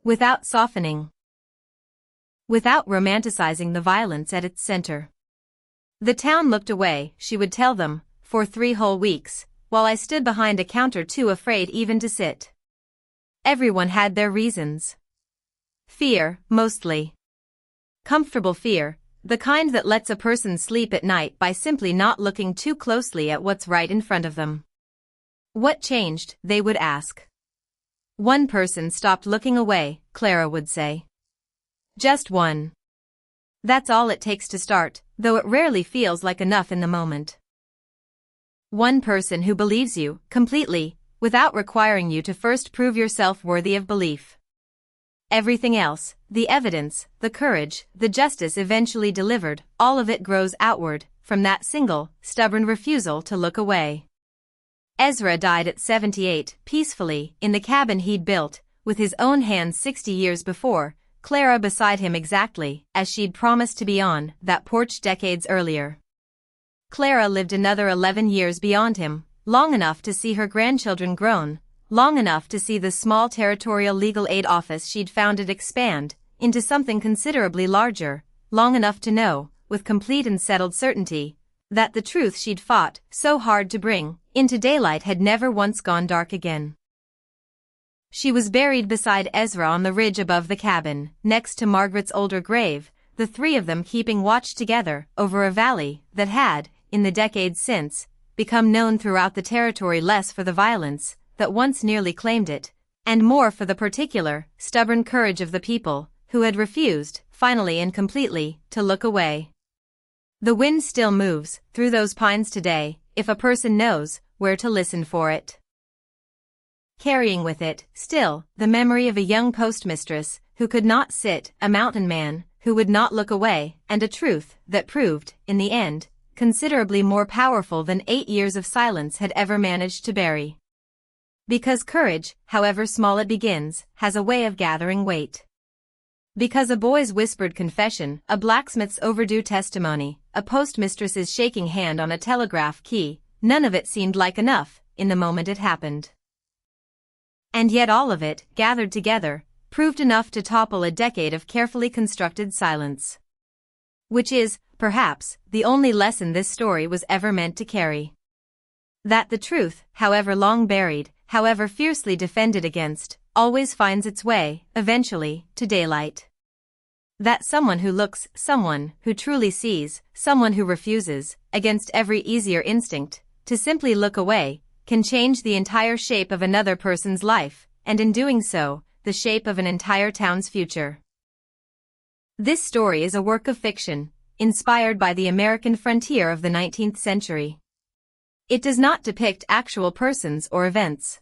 Without softening. Without romanticizing the violence at its center. The town looked away, she would tell them, for 3 whole weeks, while I stood behind a counter too afraid even to sit. Everyone had their reasons. Fear, mostly. Comfortable fear, the kind that lets a person sleep at night by simply not looking too closely at what's right in front of them. What changed, they would ask. One person stopped looking away, Clara would say. Just one. That's all it takes to start, though it rarely feels like enough in the moment. One person who believes you, completely, without requiring you to first prove yourself worthy of belief. Everything else, the evidence, the courage, the justice eventually delivered, all of it grows outward, from that single, stubborn refusal to look away. Ezra died at 78, peacefully, in the cabin he'd built, with his own hands 60 years before, Clara beside him exactly, as she'd promised to be on that porch decades earlier. Clara lived another 11 years beyond him, long enough to see her grandchildren grown, long enough to see the small territorial legal aid office she'd founded expand into something considerably larger, long enough to know, with complete and settled certainty, that the truth she'd fought so hard to bring into daylight had never once gone dark again. She was buried beside Ezra on the ridge above the cabin, next to Margaret's older grave, the 3 of them keeping watch together over a valley that had, in the decades since, become known throughout the territory less for the violence that once nearly claimed it, and more for the particular, stubborn courage of the people, who had refused, finally and completely, to look away. The wind still moves through those pines today, if a person knows where to listen for it. Carrying with it, still, the memory of a young postmistress who could not sit, a mountain man who would not look away, and a truth that proved, in the end, considerably more powerful than 8 years of silence had ever managed to bury. Because courage, however small it begins, has a way of gathering weight. Because a boy's whispered confession, a blacksmith's overdue testimony, a postmistress's shaking hand on a telegraph key, none of it seemed like enough, in the moment it happened. And yet all of it, gathered together, proved enough to topple a decade of carefully constructed silence. Which is, perhaps, the only lesson this story was ever meant to carry. That the truth, however long buried, however fiercely defended against, always finds its way, eventually, to daylight. That someone who looks, someone who truly sees, someone who refuses, against every easier instinct, to simply look away, can change the entire shape of another person's life, and in doing so, the shape of an entire town's future. This story is a work of fiction, inspired by the American frontier of the 19th century. It does not depict actual persons or events.